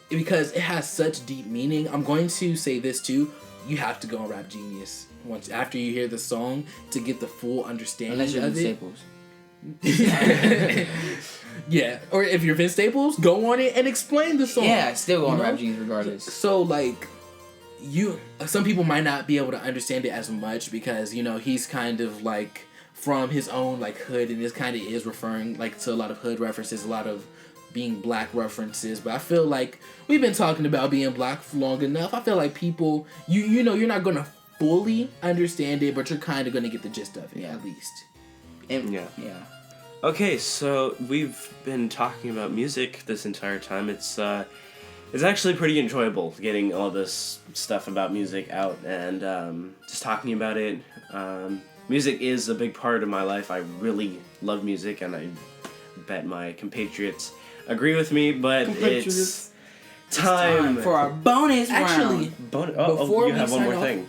because it has such deep meaning. I'm going to say this too, you have to go on Rap Genius after you hear the song to get the full understanding Unless you're of Vince it. Staples. Yeah, or if you're Vince Staples, go on it and explain the song. Yeah, still go on Rap Genius regardless. So like, some people might not be able to understand it as much because he's kind of like from his own like hood, and this kind of is referring like to a lot of hood references, a lot of being black references. But I feel like we've been talking about being black for long enough. I feel like people, you're not gonna fully understand it, but you're kind of gonna get the gist of it at least. Yeah. Okay, so we've been talking about music this entire time. It's actually pretty enjoyable getting all this stuff about music out and just talking about it. Music is a big part of my life. I really love music, and I bet my compatriots agree with me, but it's time for our bonus round. Actually, before you have one more thing.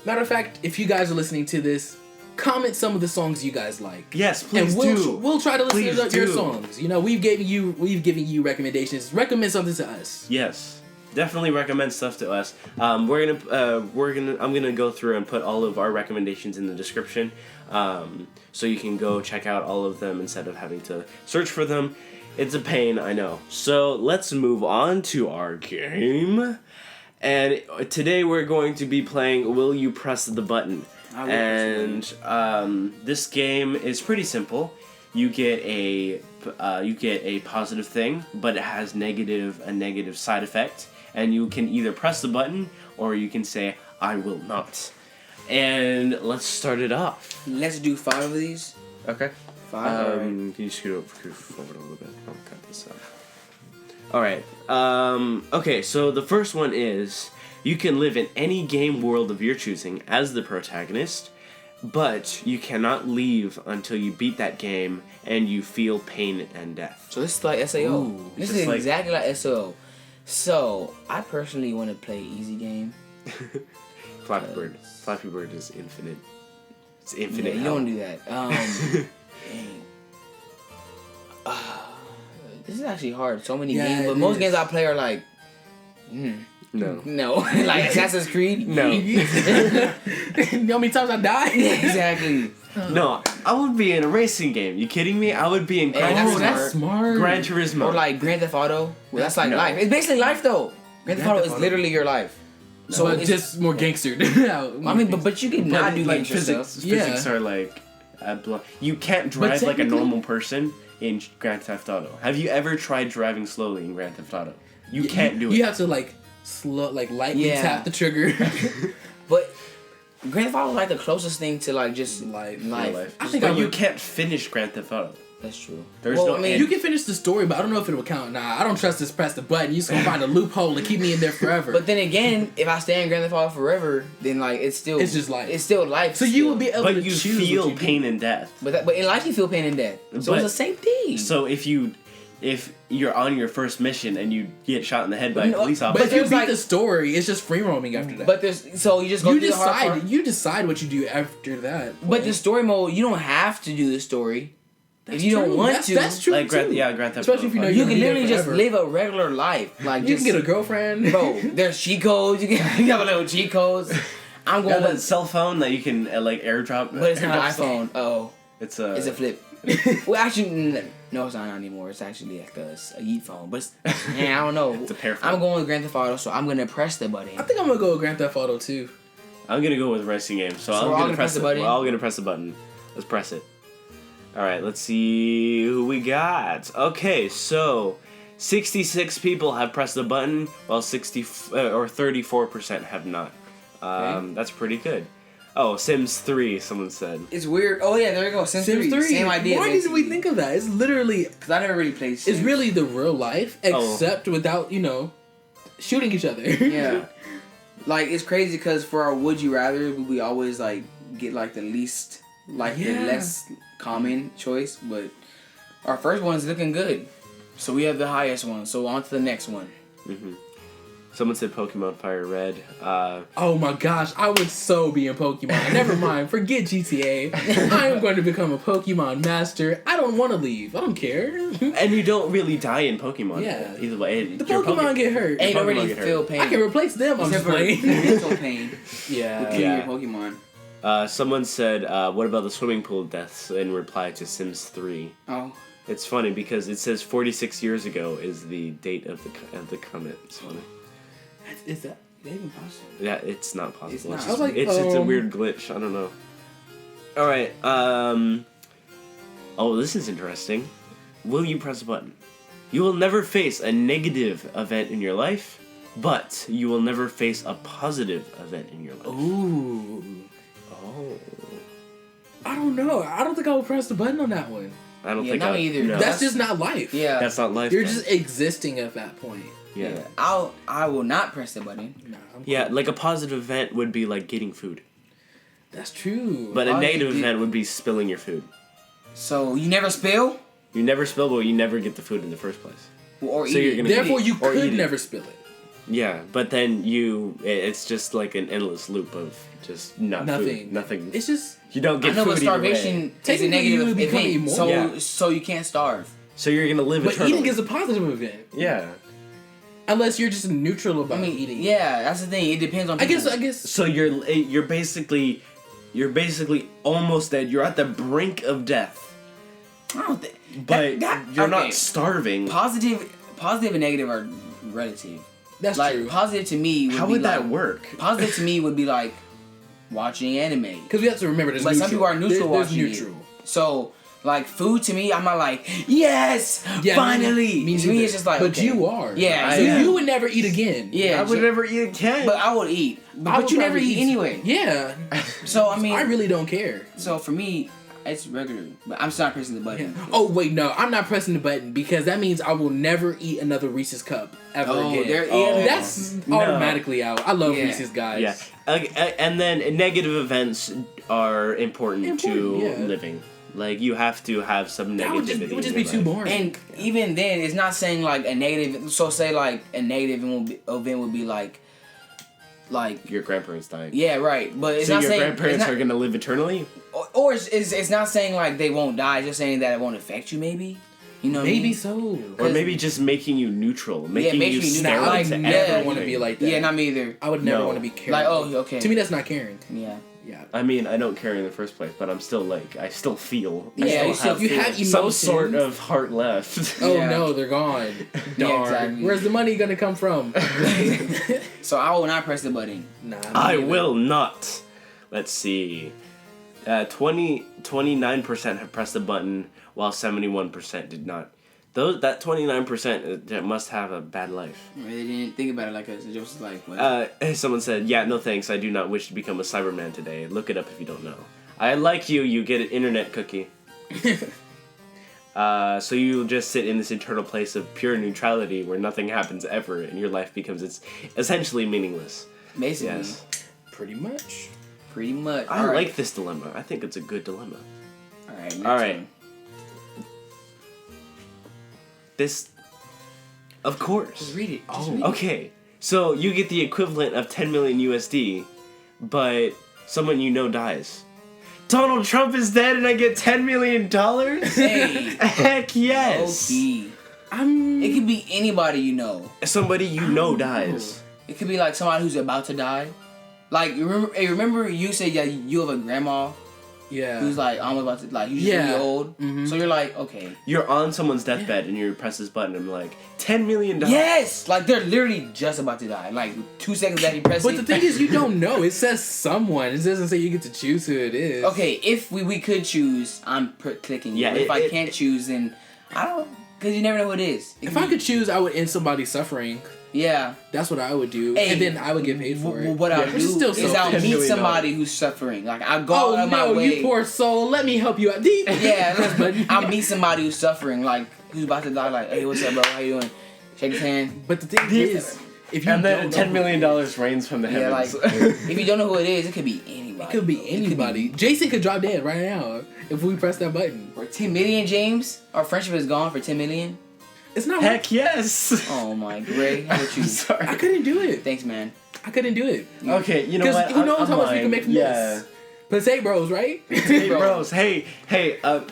Matter of fact, if you guys are listening to this, comment some of the songs you guys like. Yes, please and do. We'll try to listen to your songs. We've given you recommendations. Recommend something to us. Yes, definitely recommend stuff to us. I'm gonna go through and put all of our recommendations in the description, so you can go check out all of them instead of having to search for them. It's a pain, I know. So let's move on to our game. And today we're going to be playing Will You Press the Button? And this game is pretty simple. You get a positive thing, but it has a negative side effect, and you can either press the button or you can say I will not. And let's start it off. Let's do 5 of these. Okay. 5. Can you scoot forward a little bit? I'll cut this out. All right. Okay. So the first one is, you can live in any game world of your choosing as the protagonist, but you cannot leave until you beat that game and you feel pain and death. So this is like SAO. Ooh, this is exactly like SAO. So I personally want to play easy game. Flappy Bird is infinite. It's infinite. Yeah, you don't do that. Dang. This is actually hard. So many games, but most games I play are like, no, like Assassin's Creed. No. You know how many times I died? Exactly. No, I would be in a racing game. You kidding me? I would be in That's smart. Gran Turismo. Or like Grand Theft Auto. Well, that's like life. It's basically life though. Grand Theft Auto is literally your life. So it's just more gangster. I mean, but you can not do like gangster stuff. Physics are like, you can't drive like a normal person in Grand Theft Auto. Have you ever tried driving slowly in Grand Theft Auto? You can't do it. You have to like lightly tap the trigger. But Grand Theft Auto is like the closest thing to like just Life. life. I think But I you would- can't finish Grand Theft Auto. That's true. There's no end. You can finish the story, but I don't know if it will count. Nah, I don't trust this. Press the button. You just gonna find a loophole to keep me in there forever. But then again, if I stay in Grand Theft Auto forever, then like it's just life. It's still life. so you will be able to But you choose feel what you do. pain and death. But in life you feel pain and death. So But- it's the same thing. So if you're on your first mission and you get shot in the head by a No, police But officer, if you there's beat like- the story, it's just free roaming after that. But there's so you just go you through the hard part. decide. You decide what you do after that. But the story mode, you don't have to do the story. That's if you don't true. want that's, to, that's true like too. Grand Theft Especially if you know Auto. you you're can gonna be literally there just forever. live a regular life. Like You just, can get a girlfriend, bro. There's cheat codes. You have a little cheat codes. I'm You going got a with, cell phone that you can like airdrop. but it's not an airdrop iPhone. Oh, It's it's a flip. Well, actually, no, it's not anymore. It's actually like a Yeet phone. But it's, man, I don't know. It's a pear phone. I'm going with Grand Theft Auto, so I'm gonna press the button. I think I'm gonna go with Grand Theft Auto too. I'm gonna go with racing game. So, we're I'm all gonna gonna press press the it. button? We're all gonna press the button. Let's press it. All right, let's see who we got. Okay, so 66 people have pressed the button, while 34% have not. Okay. That's pretty good. Oh, Sims 3, someone said. It's weird. Oh yeah, there you go. Sims 3. Same idea. Why didn't we think of that? It's literally, Because I never really played Sims. it's really the real life, except without shooting each other. Yeah. Like, it's crazy because for our Would You Rather, we always, like, get, like, the least, like, the less common choice. But our first one's looking good. So we have the highest one. So on to the next one. Mm-hmm. Someone said Pokemon Fire Red. Oh my gosh, I would so be in Pokemon. Never mind, forget GTA. I am going to become a Pokemon master. I don't want to leave. I don't care. And you don't really die in Pokemon. Yeah. Either way. The Pokemon get hurt. And you don't Pokemon really get hurt. feel pain. I can replace them. I'm Except just for playing. mental pain. Yeah. Killing Yeah. your Pokemon. Someone said, what about the swimming pool deaths in reply to Sims 3? Oh. It's funny because it says 46 years ago is the date of the comment. It's funny. Is that? Even possible? Yeah, it's not possible. It's not. It's, I just, was like, it's a weird glitch. I don't know. All right. Oh, this is interesting. Will you press a button? You will never face a negative event in your life, but you will never face a positive event in your life. Ooh. Oh. I don't know. I don't think I would press the button on that one. I don't Yeah, think not I me either. No. That's just not life. Yeah. That's not life. You're then. just existing at that point. yeah. I will not press the button. Nah, I'm Yeah, cool. like a positive event would be like getting food. That's true. But a All you negative do- event would be spilling your food. So you never spill? You never spill, but you never get the food in the first place. Or So eat you're it. gonna- Therefore, you Or eat could it. never spill it. Yeah, but then it's just like an endless loop of just not Nothing. food. Nothing. It's just You don't get I know, food but either way. starvation is a Technically, you negative would be event. pretty more- So Yeah. so you can't starve. So you're gonna live but eternally. eating is a positive event. Yeah. Unless you're just neutral about I mean, eating. yeah, that's the thing. It depends on. I guess. people. I guess. So you're basically almost dead. You're at the brink of death, I don't think. but you're okay. not starving. Positive and negative are relative. That's Like true. positive to me would How be would like, that work? Positive to me would be like watching anime. Because we have to remember, there's But neutral. some people are neutral There's watching neutral. it. So like food to me, I'm not like yes, Yeah, finally. Me to me, neither. it's just like But okay. you are. Yeah, So yeah. you would never eat again. Yeah, I would never eat again. But I would eat. I But would you never probably eat anyway. Yeah. So I mean, I really don't care. so for me, it's regular. But I'm still not pressing the button. Oh wait, no, I'm not pressing the button because that means I will never eat another Reese's cup ever Oh, again. there- Oh. yeah, That's No. automatically out. I love Yeah. Reese's guys. yeah, and then negative events are important to Important, yeah. living. Like you have to have some That negativity. would just, it would just in be your too life. boring. And even then, it's not saying like a negative. So say like a negative event would be like Your grandparents dying. yeah, right. But it's So not your saying grandparents it's not, are gonna live eternally. or it's not saying like they won't die. It's just saying that it won't affect you. Maybe you know. what I maybe mean? so. Or maybe just making you neutral, making makes you me sterile neutral. I Like, to would never everything. want to be like that. Yeah, not me either. I would never No. want to be caring. Like oh okay. To me, that's not caring. yeah. Yeah. I mean, I don't care in the first place, but I'm still like, I still feel. I Yeah, still you still- You have some emotions. sort of heart left. Oh Yeah. no, they're gone. Yeah, Darn. exactly. Where's the money gonna come from? So I will not press the button. Nah. me I neither. will not. Let's see. 29% have pressed the button, while 71% did not. That 29% must have a bad life. They didn't think about it like us. It was like, what? Someone said, "Yeah, no thanks. I do not wish to become a Cyberman today. Look it up if you don't know. I like you. You get an internet cookie." So you just sit in this eternal place of pure neutrality where nothing happens ever, and your life becomes essentially meaningless. Basically. Yes. Pretty much. Pretty much. I like this dilemma. I think it's a good dilemma. All right. One. This, of course. Just read it. Okay. So you get the equivalent of 10 million USD, but someone you know dies. Donald Trump is dead and I get $10 million? Hey. Heck yes. Okay. It could be anybody you know. Somebody you know dies. It could be like somebody who's about to die. Like, remember you said you have a grandma who's like almost about to, like, you're just really old. Mm-hmm. So you're like, okay. You're on someone's deathbed and you press this button and I'm like, $10 million. Yes! Like, they're literally just about to die. Like, 2 seconds that he presses But the thing is, you don't know. It says someone. It doesn't say you get to choose who it is. Okay, if we could choose, I'm clicking. Yeah, but if I can't choose, then I don't, because you never know who it is. If I could choose, I would end somebody's suffering. Yeah. That's what I would do. Hey, and then I would get paid for it. What I'll do is I'll meet somebody who's suffering. Like, I'll go out of my way. You poor soul. Let me help you out. Yeah, I'll meet somebody who's suffering, like, who's about to die. Like, hey, what's up, bro? How you doing? Shake his hand. But the thing is, if you and then $10 million rains from the heavens. Like, if you don't know who it is, it could be anybody. It could be anybody. Jason could drop dead right now if we press that button. For 10 million, James? Our friendship is gone for 10 million? It's not. Heck yes. Oh my, Gray. How about you? Sorry. I couldn't do it. Thanks, man. I couldn't do it. Okay, you know what? Because who knows how much we can make from this? PotateBros, right? PotateBros. Hey,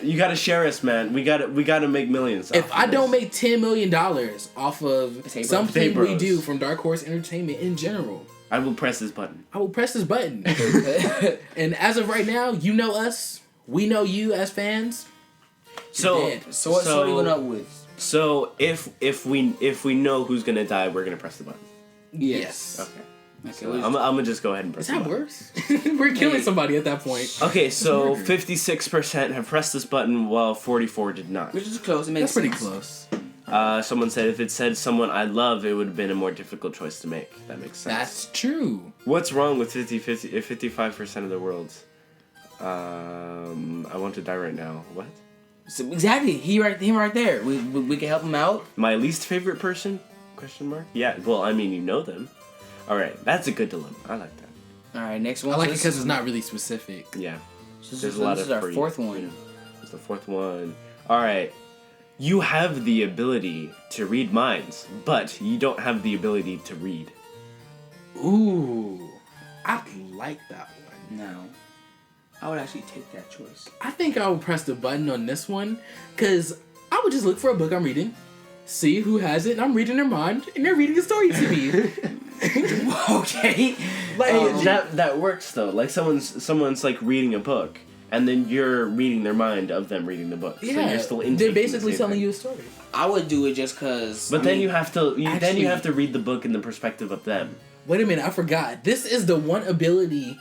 you gotta share us, man. We gotta make millions. If I don't make $10 million off of something we do from Dark Horse Entertainment in general, I will press this button. I will press this button. And as of right now, you know us. We know you as fans. So what are you going up with? So if we know who's gonna die, we're gonna press the button. Yes. Okay. So I'm gonna just go ahead and press the button. Is that worse? We're killing somebody at that point. Okay, so 56% have pressed this button while 44 did not. Which is close. It makes That's pretty close. Someone said if it said someone I love, it would have been a more difficult choice to make. That makes sense. That's55% What's wrong with 55% of the world? I want to die right now. What? So exactly, him right there. We can help him out. My least favorite person? Question mark. Yeah. Well, I mean, you know them. All right, that's a good dilemma. I like that. All right, next one. I like it because it's not really specific. Yeah. There's a lot of. This is our fourth one. You know, it's the fourth one. All right. You have the ability to read minds, but you don't have the ability to read. Ooh, I like that one. No. I would actually take that choice. I think I would press the button on this one because I would just look for a book I'm reading, see who has it, and I'm reading their mind, and they're reading a story to me. Okay. Like that works though. Like someone's like reading a book, and then you're reading their mind of them reading the book. Yeah, so you're still they're basically telling you a story. I would do it just because. But then you have to read the book in the perspective of them. Wait a minute, I forgot. This is the one ability,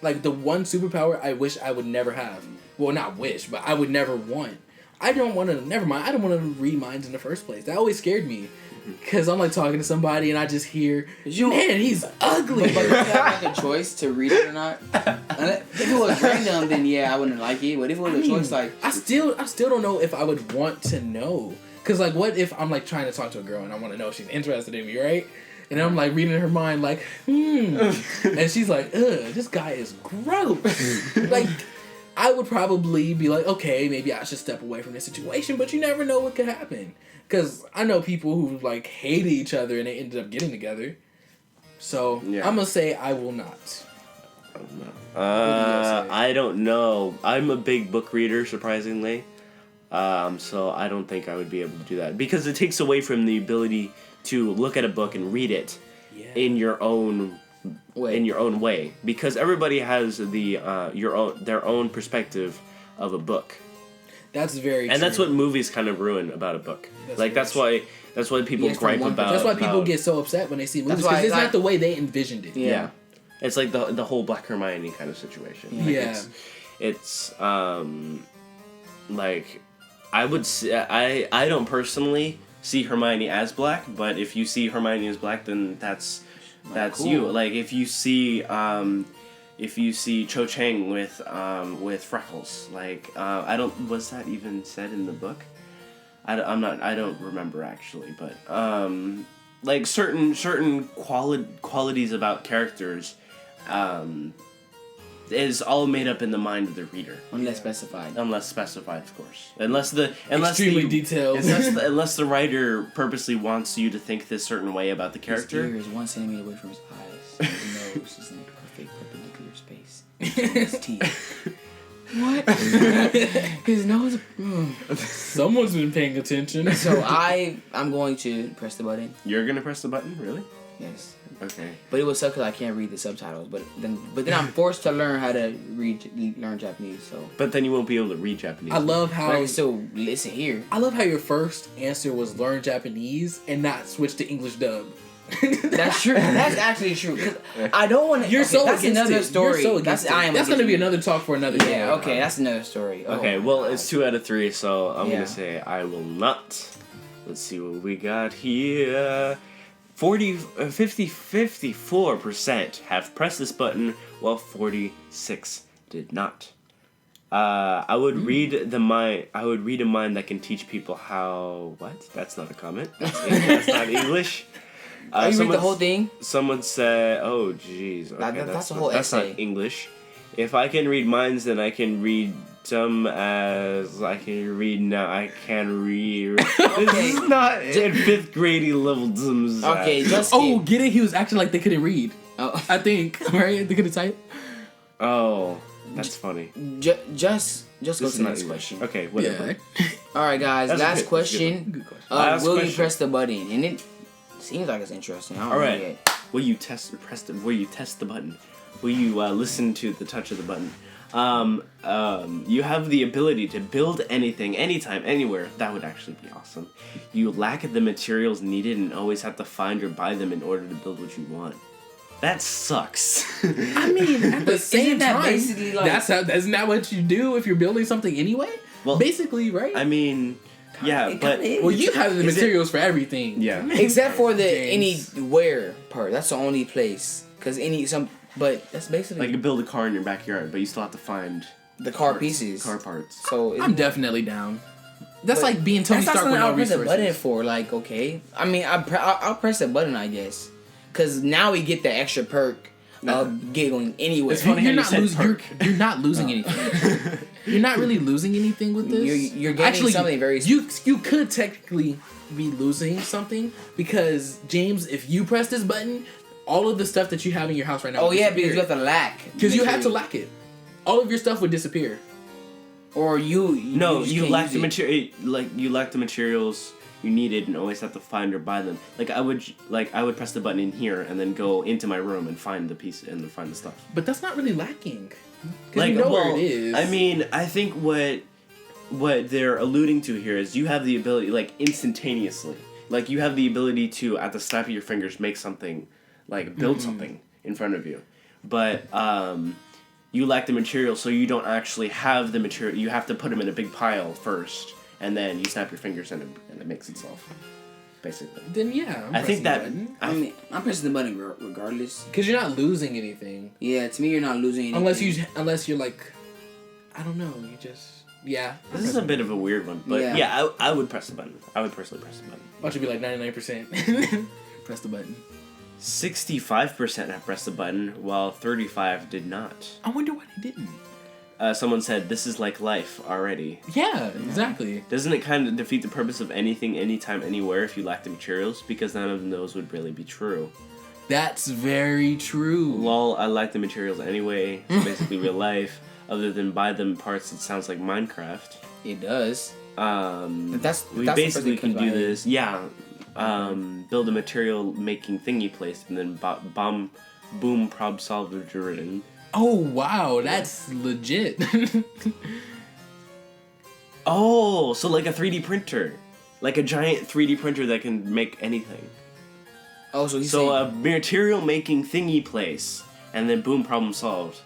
like the one superpower I wish I would never have. Well, not wish, but I would never want. I don't want to. Never mind. I don't want to read minds in the first place. That always scared me. Because I'm like talking to somebody and I just hear, man, he's ugly. But you have like a choice to read it or not. If it was random, then yeah, I wouldn't like it. But if it was a choice, like I still don't know if I would want to know. Because like, what if I'm like trying to talk to a girl and I want to know if she's interested in me, right? And I'm like reading her mind, like, and she's like, ugh, this guy is gross. Like, I would probably be like, okay, maybe I should step away from this situation, but you never know what could happen. Because I know people who like hated each other and they ended up getting together. So yeah. I'm gonna say I will not. I don't know. I'm a big book reader, surprisingly. So I don't think I would be able to do that because it takes away from the ability to look at a book and read it in your own way. Because everybody has their own perspective of a book. That's very and true. that's what movies kind of ruin about a book. That's why people gripe about. That's why people get so upset when they see movies because it's not the way they envisioned it. Yeah. It's like the whole Black Hermione kind of situation. Like it's like I would say I don't personally see Hermione as black, but if you see Hermione as black, then that's cool. you. Like if you see Cho Chang with freckles, like I don't, was that even said in the book? I don't remember actually, but like certain qualities about characters is all made up in the mind of the reader. Unless specified. Unless specified, of course. Unless Extremely detailed. Unless the writer purposely wants you to think this certain way about the character. His ear is 1 centimeter away from his eyes. His nose is in a perfect perpendicular space. His teeth. What? His nose. Someone's been paying attention. So I'm going to press the button. You're gonna press the button, really? Yes. Okay. But it would suck because I can't read the subtitles. But then I'm forced to learn how to learn Japanese. So. But then you won't be able to read Japanese. I love how. But I can still listen here. I love how your first answer was learn Japanese and not switch to English dub. That's true. That's actually true. 'Cause I don't want to. You're so that's against another it. story. You're so against that's it. That's going to be another talk for another day. Yeah. Okay. That's another story. Okay. Well, it's 2 out of 3, so I'm Yeah. gonna say I will not. Let's see what we got here. 54% have pressed this button, while 46 did not. I would read the mind. I would read a mind that can teach people how. What? That's not a comment. That's not English. You read the whole thing? Someone said, "Oh, jeez, okay, that's a whole that's essay. not English. If I can read minds, then I can read them as I can read now. I can read. This is not in 5th grade level. Okay, just Oh, get it? He was acting like they couldn't read. Oh. I think, right? They couldn't type. Oh, that's funny. Just go This to is the not next English. question. Okay, whatever. All right, guys. That's a Last good- question. Good question. Last Will you question. press the button? And it seems like it's interesting. I don't All know right. yet. Will you test the button? Will you listen to the touch of the button? You have the ability to build anything, anytime, anywhere. That would actually be awesome. You lack the materials needed and always have to find or buy them in order to build what you want. That sucks. I mean, at the same isn't that time, basically like- isn't that what you do if you're building something anyway? Well, basically, right? I mean, yeah, It but kinda is. well, you have the Is it- materials for everything. yeah. Except for the James. anywhere part. That's the only place. But that's basically Like you build a car in your backyard, but you still have to find the car parts, pieces. car parts. So I'm definitely down. That's but like being Tony that's not Stark with something no I'll press a button resources. for. Like, okay, I mean, I'll press a button, I guess, because now we get the extra perk of giggling anywhere. It's funny how You're you not said losing. perk. You're not losing anything. You're not really losing anything with this. You're getting something very. You could technically be losing something because James, if you press this button, all of the stuff that you have in your house right now. Oh yeah, because you have to lack. Because you have to material. lack it. All of your stuff would disappear. Or you No, just you can't lack use the it. material. Like you lack the materials you needed, and always have to find or buy them. Like I would press the button in here and then go into my room and find the piece and then find the stuff. But that's not really lacking. Because Like you know well, where it is. I mean, I think what they're alluding to here is you have the ability, like instantaneously, like you have the ability to at the snap of your fingers make something, like build something in front of you, but you lack the material, so you don't actually have the material. You have to put them in a big pile first, and then you snap your fingers and it makes itself, basically. Then yeah, I think that I mean, I'm pressing the button regardless. because you're not losing anything Yeah, to me, you're not losing anything. unless you're like, I don't know, you just this is a bit of a weird one, but Yeah. yeah, I would press the button. I would personally press the button. Watch it be like 99%. Press the button. 65% have pressed the button, while 35 did not. I wonder why they didn't. Someone said, "This is like life already." Yeah, exactly. Doesn't it kind of defeat the purpose of anything, anytime, anywhere if you lack the materials? Because none of those would really be true. That's very true. Lol, I like the materials anyway. It's basically real life. Other than buy them parts, it sounds like Minecraft. It does. We that's the first basically thing can that comes do to my this. Yeah. Build a material making thingy place and then boom, problem solver and Oh wow, that's legit. oh, so like a 3D printer. Like a giant 3D printer that can make anything. Oh, so he's So saying, a material making thingy place, and then boom, problem solved.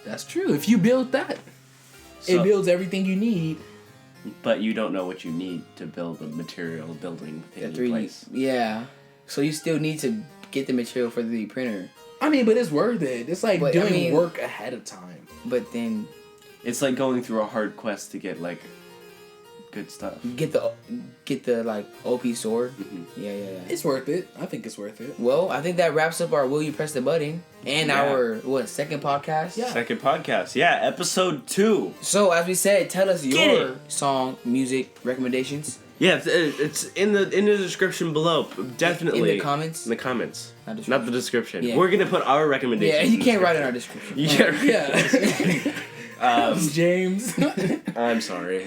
That's true. If you build that, So- it builds everything you need. but you don't know what you need to build a material building in The 3D. place. Yeah. So you still need to get the material for the 3D printer. I mean, but it's worth it. It's like But, doing work ahead of time. But then It's like going through a hard quest to get like good stuff. get the like OP sword. Yeah. It's worth it. I think it's worth it. Well, I think that wraps up our Will You Press the Button and Yeah. our second podcast. Yeah. Second podcast, yeah, episode 2. So as we said, tell us Get your song, music recommendations Yeah, it's in the description below. Definitely in the comments. In the comments, Not not the description. Yeah. We're gonna put our recommendations. Yeah, you can't write in our description. You can't. Yeah. James. I'm sorry.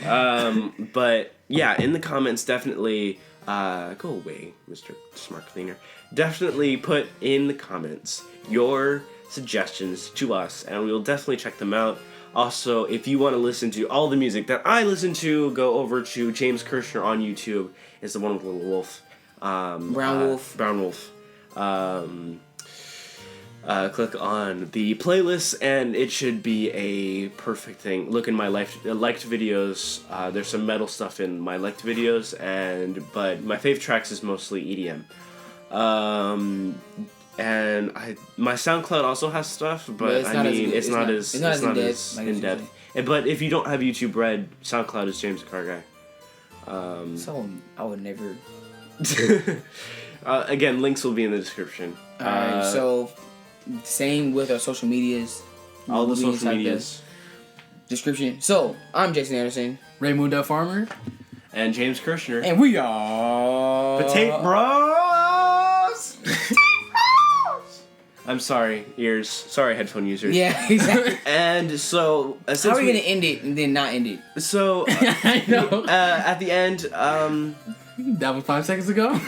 But yeah, in the comments, definitely go away, Mr. Smart Cleaner. Definitely put in the comments your suggestions to us, and we will definitely check them out. Also, if you want to listen to all the music that I listen to, go over to James Kirshner on YouTube. It's the one with Little Wolf. Brown Wolf. Brown Wolf. Click on the playlist, and it should be a perfect thing. Look in my liked videos. There's some metal stuff in my liked videos, but my fave tracks is mostly EDM. And my SoundCloud also has stuff, but it's not as in depth. But if you don't have YouTube Red, SoundCloud is James the Car Guy. So I would never. Again, links will be in the description. Alright, so same with our social medias. All the We'll be social inside the medias. description. So I'm Jason Anderson, Raymundo Farmer. And James Kirshner. and we are PotateBros! I'm sorry, ears. Sorry, headphone users. Yeah, exactly. And so, since How are we gonna end it and then not end it? So, I know. at the end, That was 5 seconds ago.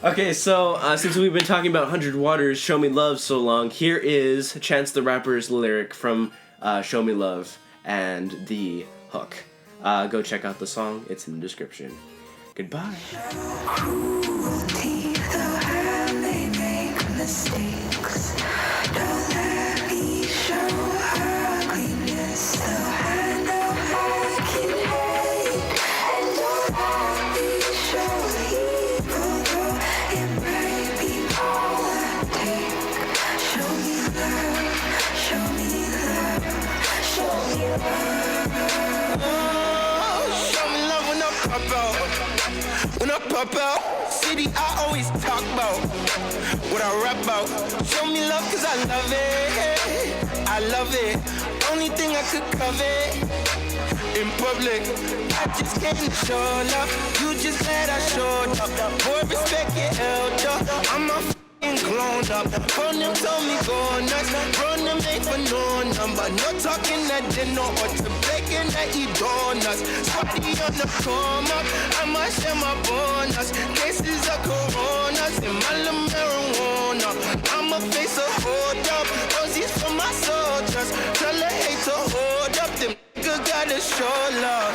okay, so since we've been talking about 100 Waters, Show Me Love so long, here is Chance the Rapper's lyric from Show Me Love and the hook. Go check out the song, it's in the description. Goodbye. Cruelty, though how they make mistakes. Don't let me show her ugliness, though I know I can hate. And don't let me show evil, though it might be all I take. Show me love, show me love, show me love. Show me love when I pop out. When I pop out, city I always talk about what I rap about. Show me love cause I love it. I love it. Only thing I could covet in public. I just came to show love. You just glad I showed up. Boy, respect your elder. I'm a grown up. Phone them told me go nuts. Run them ain't for no number. No talking at dinner or to baking that eat donuts. Party on the come up. I might share my bonus. Cases of coronas and my little marijuana. I'ma face a hold up. Roses for my soldiers. Tell her hate to hold up. Them nigga gotta show love.